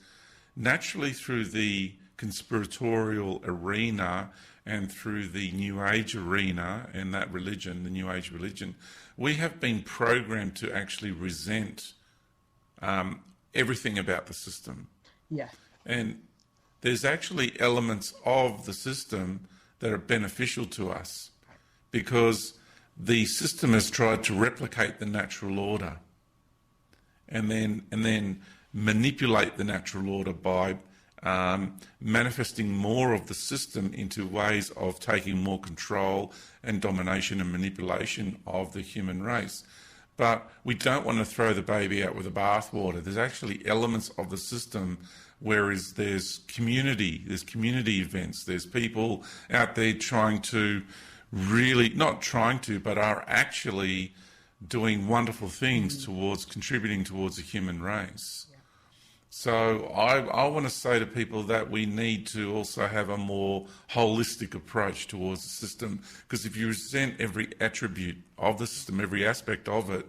naturally through the conspiratorial arena and through the New Age arena and that religion, the New Age religion, we have been programmed to actually resent everything about the system. Yeah. And there's actually elements of the system that are beneficial to us because the system has tried to replicate the natural order. And then manipulate the natural order by manifesting more of the system into ways of taking more control and domination and manipulation of the human race. But we don't want to throw the baby out with the bathwater. There's actually elements of the system whereas there's community events, there's people out there trying to really, not trying to, but are actually doing wonderful things towards contributing towards the human race. So I want to say to people that we need to also have a more holistic approach towards the system, because if you resent every attribute of the system, every aspect of it,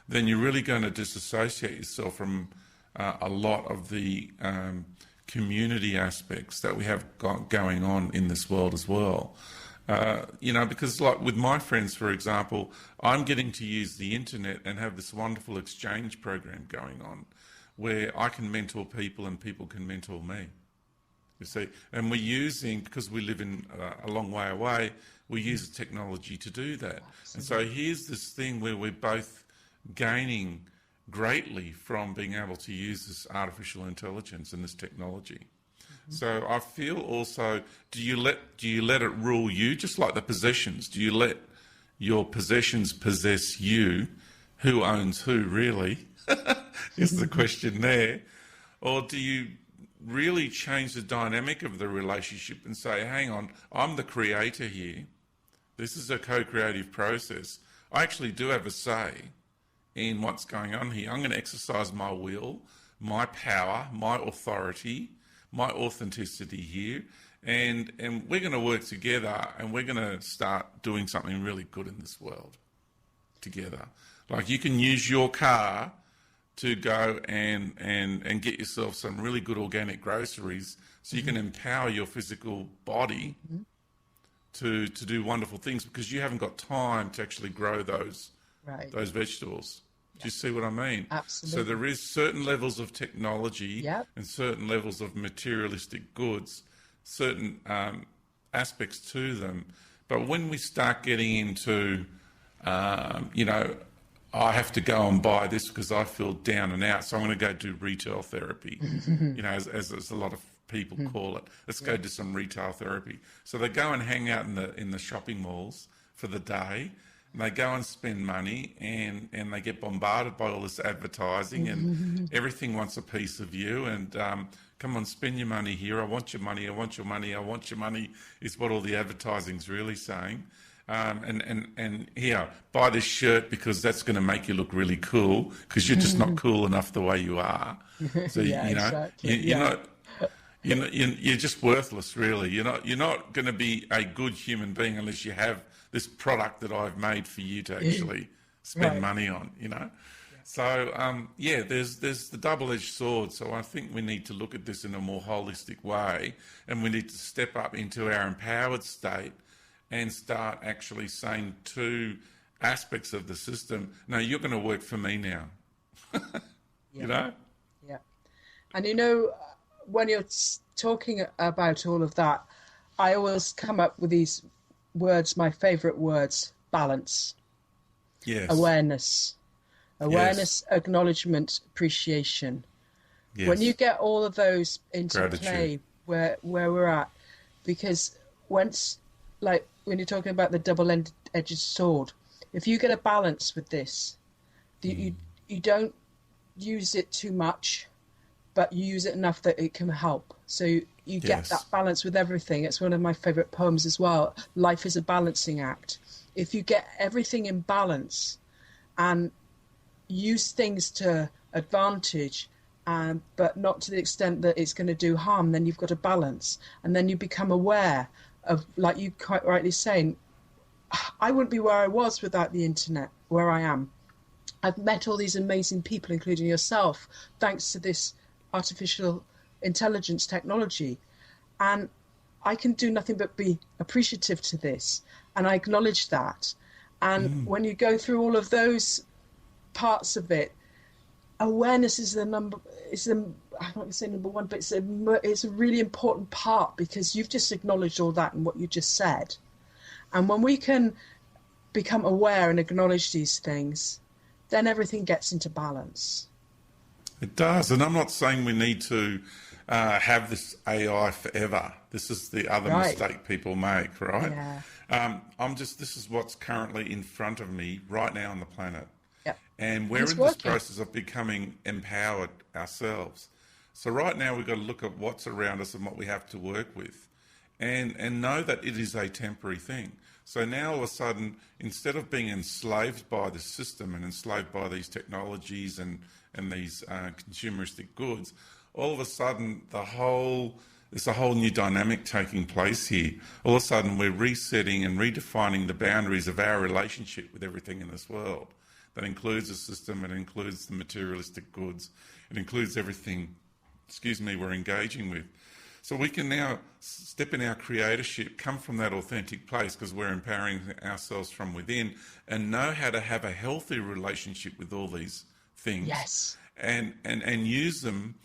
then you're really going to disassociate yourself from a lot of the community aspects that we have got going on in this world as well. Because like with my friends, for example, I'm getting to use the internet and have this wonderful exchange program going on where I can mentor people and people can mentor me, you see. And we're using, because we live in a long way away, we use technology to do that. Absolutely. And so here's this thing where we're both gaining greatly from being able to use this artificial intelligence and this technology. So I feel also, do you let it rule you, just like the possessions? Do you let your possessions possess you? Who owns who, really? Is the question there. Or do you really change the dynamic of the relationship and say, hang on, I'm the creator here. This is a co-creative process. I actually do have a say in what's going on here. I'm going to exercise my will, my power, my authority, my authenticity here, and we're going to work together and we're going to start doing something really good in this world together. Like you can use your car to go and get yourself some really good organic groceries so you can empower your physical body to do wonderful things, because you haven't got time to actually grow those vegetables. Do you see what I mean? Absolutely. So there is certain levels of technology and certain levels of materialistic goods, certain aspects to them. But when we start getting into, I have to go and buy this because I feel down and out, so I'm going to go do retail therapy, as a lot of people call it. Let's go do some retail therapy. So they go and hang out in the shopping malls for the day. And they go and spend money and they get bombarded by all this advertising and everything wants a piece of you. And come on, spend your money here. I want your money. I want your money. I want your money is what all the advertising's really saying. And here, buy this shirt because that's going to make you look really cool, because you're just not cool enough the way you are. So you're just worthless, really. You're not going to be a good human being unless you have this product that I've made for you to actually spend money on, So, there's the double-edged sword. So I think we need to look at this in a more holistic way, and we need to step up into our empowered state and start actually saying to aspects of the system, no, you're going to work for me now. Yeah. And when you're talking about all of that, I always come up with these words, my favorite words: balance, awareness, acknowledgement, appreciation. When you get all of those into play where we're at, because once, like when you're talking about the double-edged sword, if you get a balance with this, you don't use it too much, but you use it enough that it can help. So you get that balance with everything. It's one of my favorite poems as well. Life is a balancing act. If you get everything in balance and use things to advantage, but not to the extent that it's going to do harm, then you've got a balance. And then you become aware of, like you quite rightly saying, I wouldn't be where I was without the internet, where I am. I've met all these amazing people, including yourself, thanks to this artificial intelligence technology, and I can do nothing but be appreciative to this, and I acknowledge that. And when you go through all of those parts of it, awareness is I'm not going to say number one, but it's a really important part, because you've just acknowledged all that and what you just said. And when we can become aware and acknowledge these things, then everything gets into balance. It does, and I'm not saying we need to have this AI forever. This is the other Right. mistake people make, right? Yeah. This is what's currently in front of me right now on the planet. Yep. And And we're it's in this working. process of becoming empowered ourselves. So right now we've got to look at what's around us and what we have to work with, and know that it is a temporary thing. So now all of a sudden, instead of being enslaved by the system and enslaved by these technologies and these consumeristic goods, all of a sudden there's a whole new dynamic taking place here. All of a sudden we're resetting and redefining the boundaries of our relationship with everything in this world. That includes the system, it includes the materialistic goods, it includes everything, we're engaging with. So we can now step in our creatorship, come from that authentic place because we're empowering ourselves from within, and know how to have a healthy relationship with all these things. Yes. And use them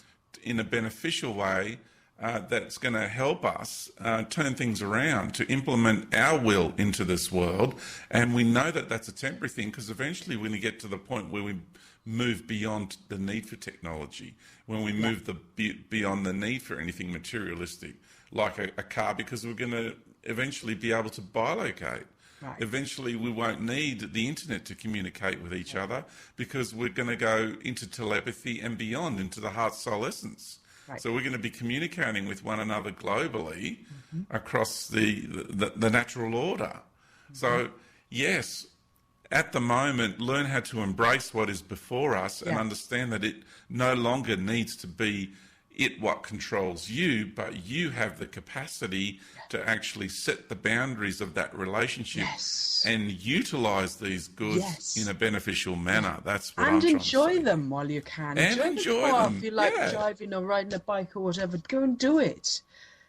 in a beneficial way that's going to help us turn things around, to implement our will into this world. And we know that that's a temporary thing because eventually we're going to get to the point where we move beyond the need for technology, when we move beyond the need for anything materialistic, like a car, because we're going to eventually be able to bilocate. Right. Eventually we won't need the internet to communicate with each other because we're going to go into telepathy and beyond, into the heart soul essence. Right. So we're going to be communicating with one another globally across the natural order. So yes, at the moment, learn how to embrace what is before us and understand that it no longer needs to be what controls you, but you have the capacity to actually set the boundaries of that relationship and utilize these goods in a beneficial manner. That's what I'm trying to say. And enjoy them while you can. And enjoy them. If you like driving or riding a bike or whatever, go and do it.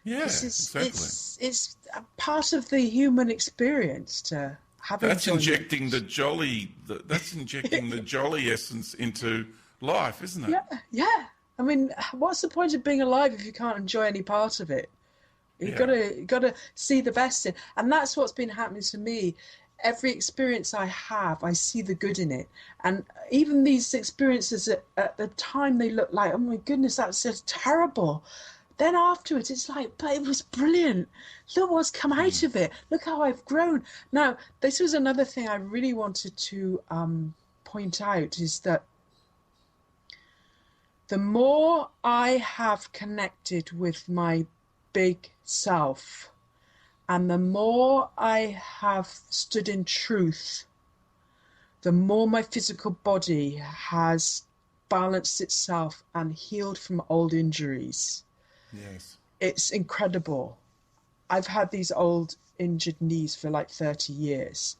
Yeah, Exactly. exactly. It's a part of the human experience to have That's enjoyment. injecting the jolly. That's injecting the jolly essence into life, isn't it? Yeah, yeah. I mean, what's the point of being alive if you can't enjoy any part of it? You've got to see the best in, and that's what's been happening to me. Every experience I have, I see the good in it, and even these experiences at the time they look like, oh my goodness, that's just terrible. Then afterwards, it's like, but it was brilliant. Look what's come out of it. Look how I've grown. Now, this was another thing I really wanted to point out, is that the more I have connected with my big self, and the more I have stood in truth, the more my physical body has balanced itself and healed from old injuries. Yes. It's incredible. I've had these old injured knees for like 30 years.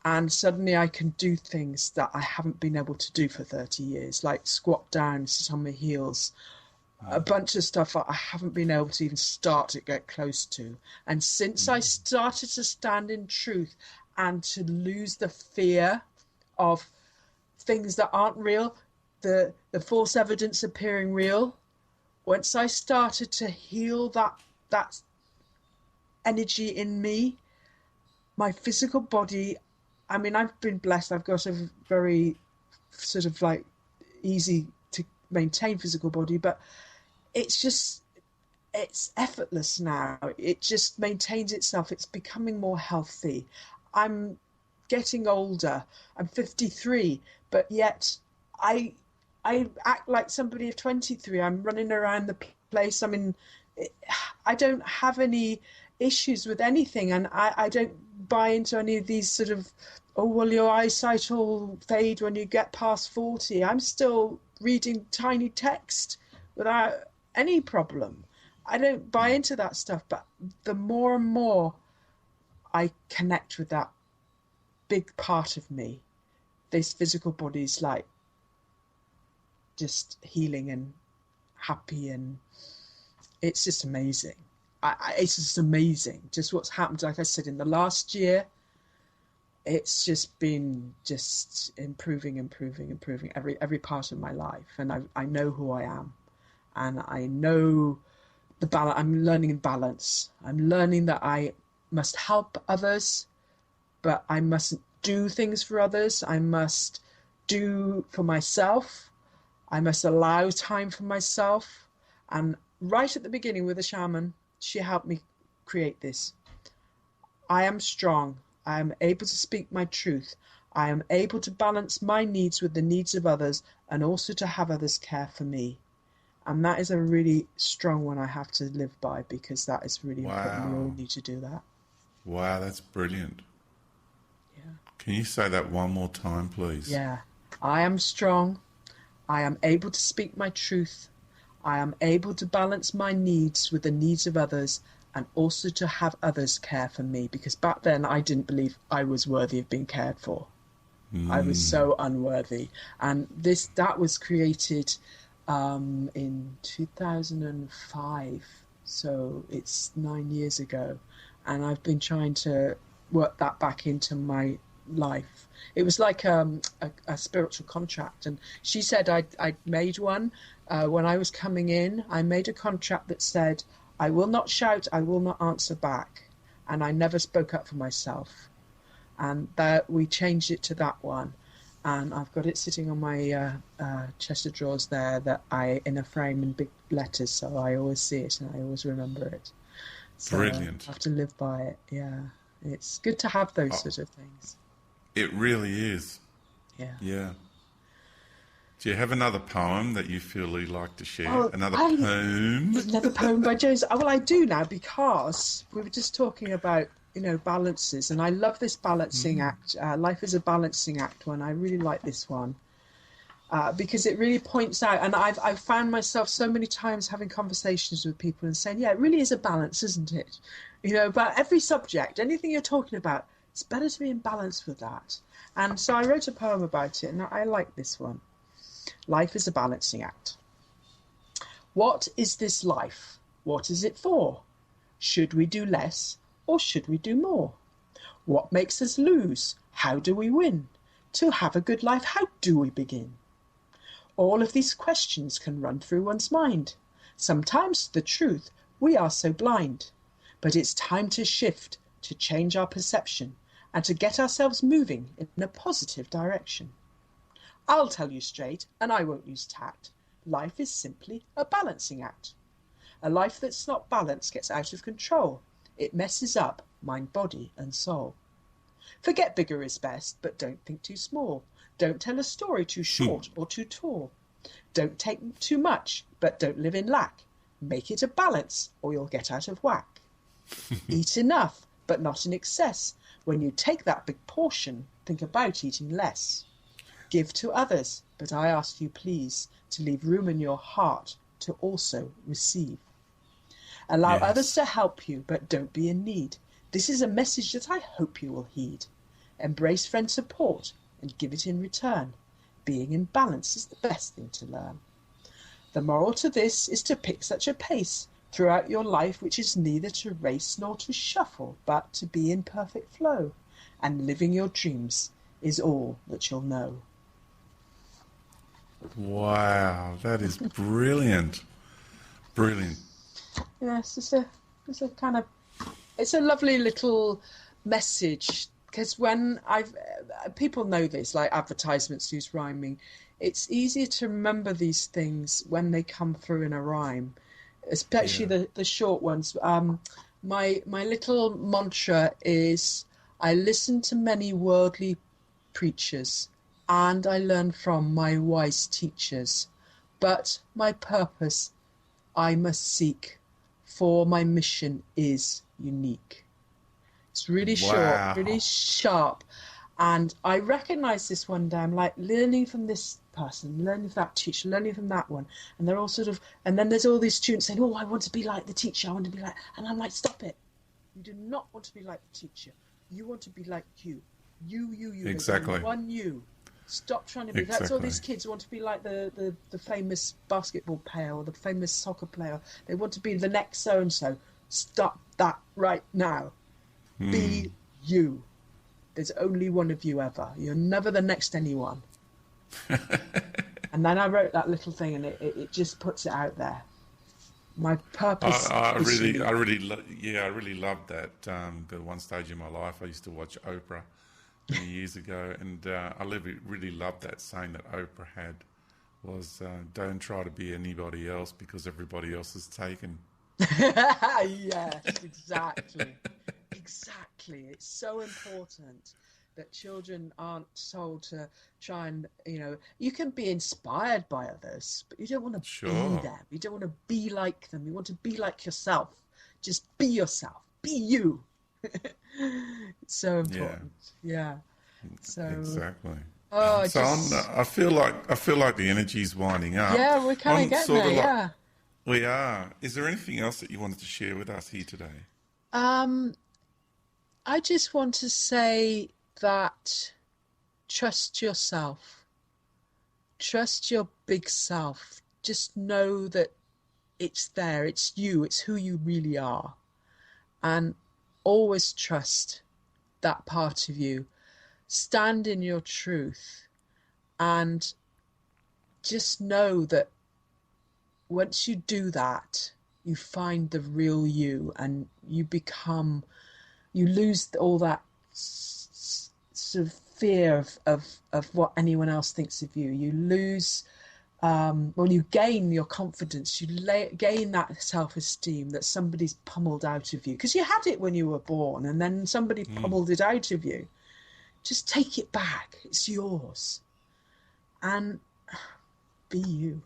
And suddenly I can do things that I haven't been able to do for 30 years, like squat down, sit on my heels, a bunch of stuff that I haven't been able to even start to get close to. And since I started to stand in truth and to lose the fear of things that aren't real, the false evidence appearing real, once I started to heal that energy in me, my physical body, I mean, I've been blessed. I've got a very sort of like easy to maintain physical body, but it's effortless now. It just maintains itself. It's becoming more healthy. I'm getting older. I'm 53, but yet I act like somebody of 23. I'm running around the place. I mean, I don't have any issues with anything, and I don't buy into any of these sort of, oh, well, your eyesight will fade when you get past 40. I'm still reading tiny text without any problem. I don't buy into that stuff, but the more and more I connect with that big part of me, this physical body's like just healing and happy, and it's just amazing. It's just amazing, just what's happened. Like I said, in the last year, it's just been just improving every part of my life. And I know who I am, and I know the balance. I'm learning balance. I'm learning that I must help others, but I mustn't do things for others. I must do for myself. I must allow time for myself. And right at the beginning with the shaman, she helped me create this. I am strong. I am able to speak my truth. I am able to balance my needs with the needs of others, and also to have others care for me. And that is a really strong one I have to live by, because that is really important. We all Wow. need to do that. Wow, that's brilliant. Yeah. Can you say that one more time, please? Yeah. I am strong. I am able to speak my truth. I am able to balance my needs with the needs of others, and also to have others care for me. Because back then I didn't believe I was worthy of being cared for. I was so unworthy. And that was created in 2005. So it's 9 years ago. And I've been trying to work that back into my life. It was like a spiritual contract. And she said I'd made one when I was coming in. I made a contract that said, I will not shout, I will not answer back. And I never spoke up for myself. And that we changed it to that one. And I've got it sitting on my chest of drawers there, that in a frame in big letters, so I always see it and I always remember it. So Brilliant. I have to live by it. Yeah, it's good to have those sort of things. It really is. Yeah. Yeah. Do you have another poem that you feel you'd like to share? Oh, Another poem? Another poem by Jones. Well, I do now, because we were just talking about, balances, and I love this balancing act. Life is a balancing act one. I really like this one because it really points out, and I've found myself so many times having conversations with people and saying, yeah, it really is a balance, isn't it? About every subject, anything you're talking about, it's better to be in balance with that. And so I wrote a poem about it, and I like this one. Life is a balancing act. What is this life? What is it for? Should we do less, or should we do more? What makes us lose? How do we win? To have a good life, how do we begin? All of these questions can run through one's mind. Sometimes, the truth, we are so blind. But it's time to shift, to change our perception, and to get ourselves moving in a positive direction. I'll tell you straight, and I won't use tact. Life is simply a balancing act. A life that's not balanced gets out of control. It messes up mind, body, and soul. Forget bigger is best, but don't think too small. Don't tell a story too short or too tall. Don't take too much, but don't live in lack. Make it a balance, or you'll get out of whack. Eat enough, but not in excess. When you take that big portion, think about eating less. Give to others, but I ask you please to leave room in your heart to also receive. Allow others to help you, but don't be in need. This is a message that I hope you will heed. Embrace friend support and give it in return. Being in balance is the best thing to learn. The moral to this is to pick such a pace throughout your life which is neither to race nor to shuffle, but to be in perfect flow. And living your dreams is all that you'll know. Wow, that is brilliant. Brilliant. Yes, it's a kind of, it's a lovely little message, because when people know this, like advertisements use rhyming, it's easier to remember these things when they come through in a rhyme, especially the short ones. My little mantra is, I listen to many worldly preachers, and I learn from my wise teachers, but my purpose I must seek, for my mission is unique. It's really short, really sharp. And I recognize this one day. I'm like learning from this person, learning from that teacher, learning from that one. And they're all sort of, and then there's all these students saying, oh, I want to be like the teacher. I want to be like, and I'm like, stop it. You do not want to be like the teacher. You want to be like you. You. Exactly. There's only one you. Stop trying to be. That's all these kids who want to be like the famous basketball player or the famous soccer player. They want to be the next so-and-so. Stop that right now. Be you. There's only one of you ever. You're never the next anyone. And then I wrote that little thing, and it just puts it out there. My purpose. I really loved that. At one stage in my life, I used to watch Oprah many years ago, and I really loved that saying that Oprah had, was don't try to be anybody else because everybody else is taken. Yes, exactly. Exactly. It's so important that children aren't told to try and, you can be inspired by others, but you don't want to be Sure. them. You don't want to be like them. You want to be like yourself. Just be yourself. Be you. It's so Yeah, important. Yeah. So, exactly. oh, So just, I feel like the energy's winding up. yeah, we're kind of On getting sort there. of like Yeah. we are. Is there anything else that you wanted to share with us here today? Um, I just want to say that trust yourself. Trust your big self. Just know that it's there. It's you. It's who you really are. And always trust that part of you. Stand in your truth and just know that once you do that, you find the real you and you lose all that sort of fear of what anyone else thinks of you. You lose, well, you gain your confidence, gain that self-esteem that somebody's pummeled out of you. Because you had it when you were born and then somebody pummeled it out of you. Just take it back. It's yours. And be you.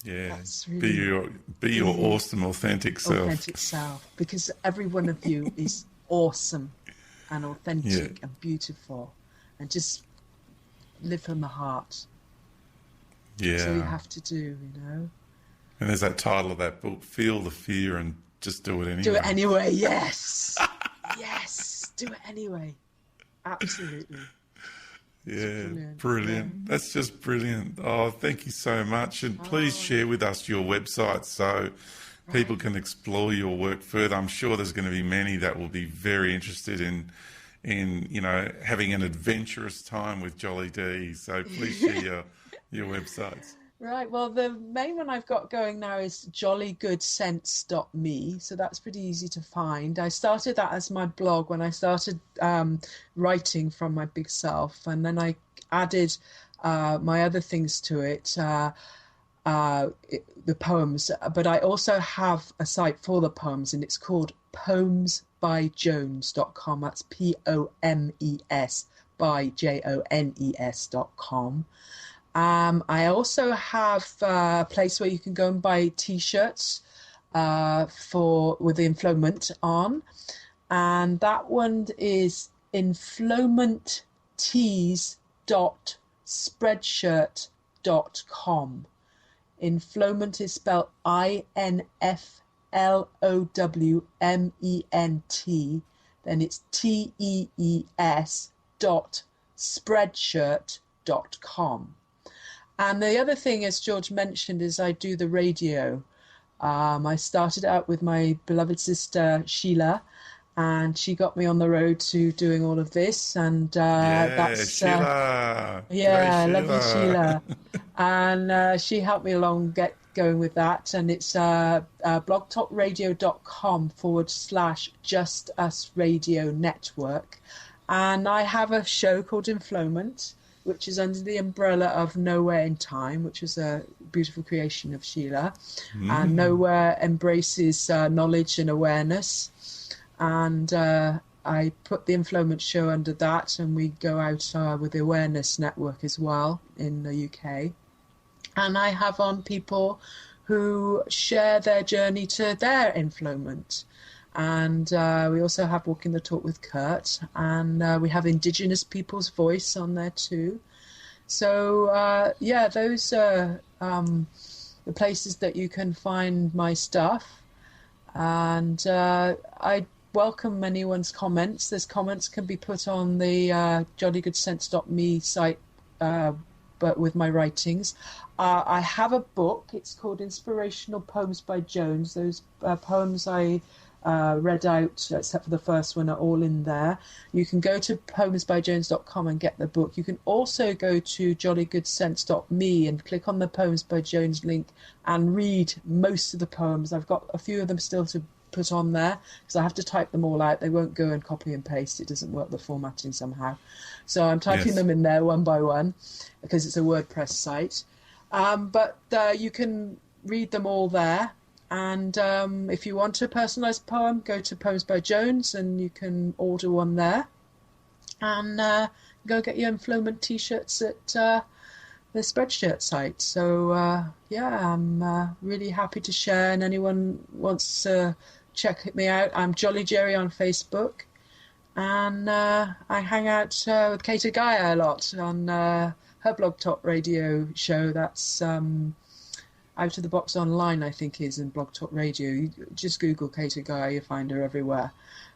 Yeah, That's be really your be your be awesome, authentic self. authentic self, because every one of you is awesome and Yeah, authentic and beautiful, and just live from the heart. That's all you yeah. have to do, And there's that title of that book, Feel the Fear and Just Do It Do it Anyway. anyway. Yes. Yes. Do it anyway. Absolutely. It's Yeah, brilliant. Yeah. brilliant. That's just brilliant. Oh, thank you so much. And please Oh, share with us your website so people right. can explore your work further. I'm sure there's going to be many that will be very interested in having an adventurous time with Jolly D. So please share your websites. Right. Well, the main one I've got going now is jollygoodsense.me. So that's pretty easy to find. I started that as my blog when I started writing from my big self. And then I added my other things to it, the poems. But I also have a site for the poems, and it's called poemsbyjones.com. That's POMES by JONES.com. I also have a place where you can go and buy T-shirts with the inflowment on, and that one is inflowmenttees.spreadshirt.com. Inflowment is spelled INFLOWMENT. Then it's TEES.spreadshirt.com. And the other thing, as George mentioned, is I do the radio. I started out with my beloved sister, Sheila, and she got me on the road to doing all of this. And Yeah, that's, Sheila. G'day, yeah, lovely Sheila. Sheila. And she helped me along, get going with that. And it's blogtalkradio.com/Just Us Radio Network. And I have a show called Inflowment, which is under the umbrella of Nowhere in Time, which is a beautiful creation of Sheila. And Nowhere embraces knowledge and awareness. And I put the Inflowment show under that, and we go out with the Awareness Network as well in the UK. And I have on people who share their journey to their inflowment. And we also have Walking the Talk with Kurt, and we have Indigenous people's voice on there too. So yeah, those are the places that you can find my stuff. And I welcome anyone's comments. Those comments can be put on the jollygoodsense.me site, but with my writings. I have a book. It's called Inspirational Poems by Jones. Those poems I read out, except for the first one, are all in there. You can go to poemsbyjones.com and get the book. You can also go to jollygoodsense.me and click on the Poems by Jones link and read most of the poems. I've got a few of them still to put on there, because I have to type them all out. They won't go and copy and paste. It doesn't work, the formatting somehow. So I'm typing them in there one by one, because it's a WordPress site. But you can read them all there. And if you want a personalised poem, go to Poems by Jones and you can order one there. And go get your Enflowment t-shirts at the Spreadshirt site. So, I'm really happy to share. And anyone wants to check me out, I'm Jolly Geri on Facebook. And I hang out with Kata Gaia a lot on her Blog Talk Radio show. That's Out of the Box Online, I think, is in Blog Talk Radio. You just Google Kata Gaia, you find her everywhere.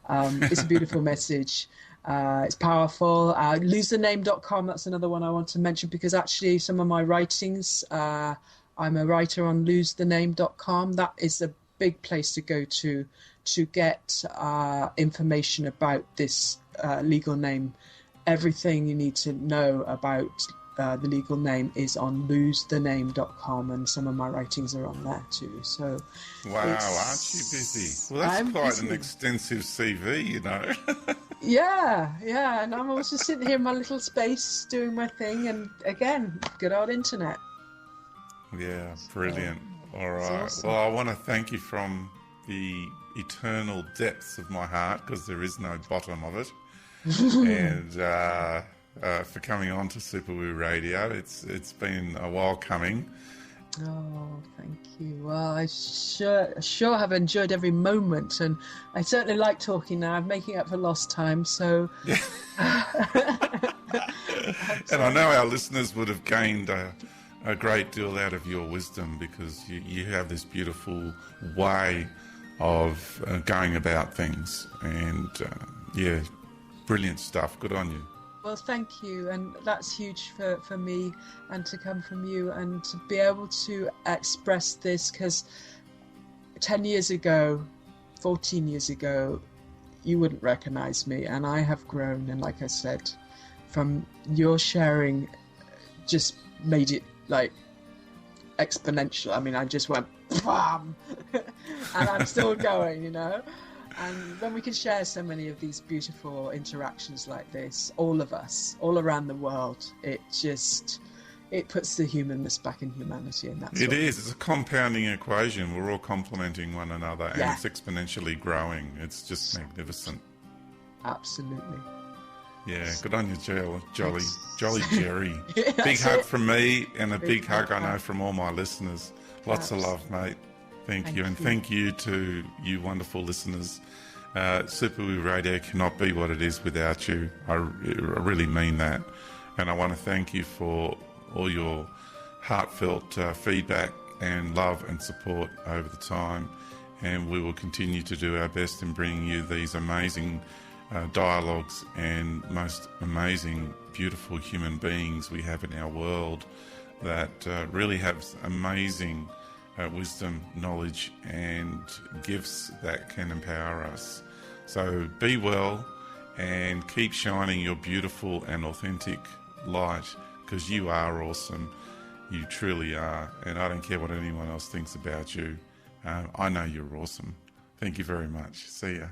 It's a beautiful message. It's powerful. LoseTheName.com, that's another one I want to mention, because actually some of my writings, I'm a writer on LoseTheName.com. That is a big place to go to get information about this legal name. Everything you need to know about the legal name is on LoseTheName.com, and some of my writings are on there too. So, wow, aren't you busy? Well, that's quite busy. An extensive CV, you know. Yeah, and I'm also sitting here in my little space doing my thing, and again, good old internet. Yeah, brilliant. All right. Awesome. Well, I want to thank you from the eternal depths of my heart, because there is no bottom of it. And for coming on to Superwoo Radio. It's been a while coming. Oh, thank you. Well, I sure have enjoyed every moment, and I certainly like talking now. I'm making up for lost time, so... Yeah. And I know our listeners would have gained a great deal out of your wisdom, because you have this beautiful way of going about things. And, brilliant stuff. Good on you. Well, thank you, and that's huge for me, and to come from you, and to be able to express this, because 10 years ago, 14 years ago, you wouldn't recognize me, and I have grown, and like I said, from your sharing just made it like exponential. I mean, I just went bam, and I'm still going, you know. And when we can share so many of these beautiful interactions like this, all of us, all around the world, it puts the humanness back in humanity. And that's it is. It's a compounding equation. We're all complementing one another, and it's exponentially growing. It's just magnificent. Absolutely. Yeah, good on you, Jolly Geri. Big hug from me, and a big hug, I know, from all my listeners. Lots of love, mate. Thank you. And thank you to you wonderful listeners. Superwoo Radio cannot be what it is without you. I really mean that. And I want to thank you for all your heartfelt feedback and love and support over the time. And we will continue to do our best in bringing you these amazing dialogues and most amazing, beautiful human beings we have in our world that really have amazing wisdom, knowledge, and gifts that can empower us. So be well and keep shining your beautiful and authentic light, because you are awesome. You truly are. And I don't care what anyone else thinks about you. I know you're awesome. Thank you very much. See ya.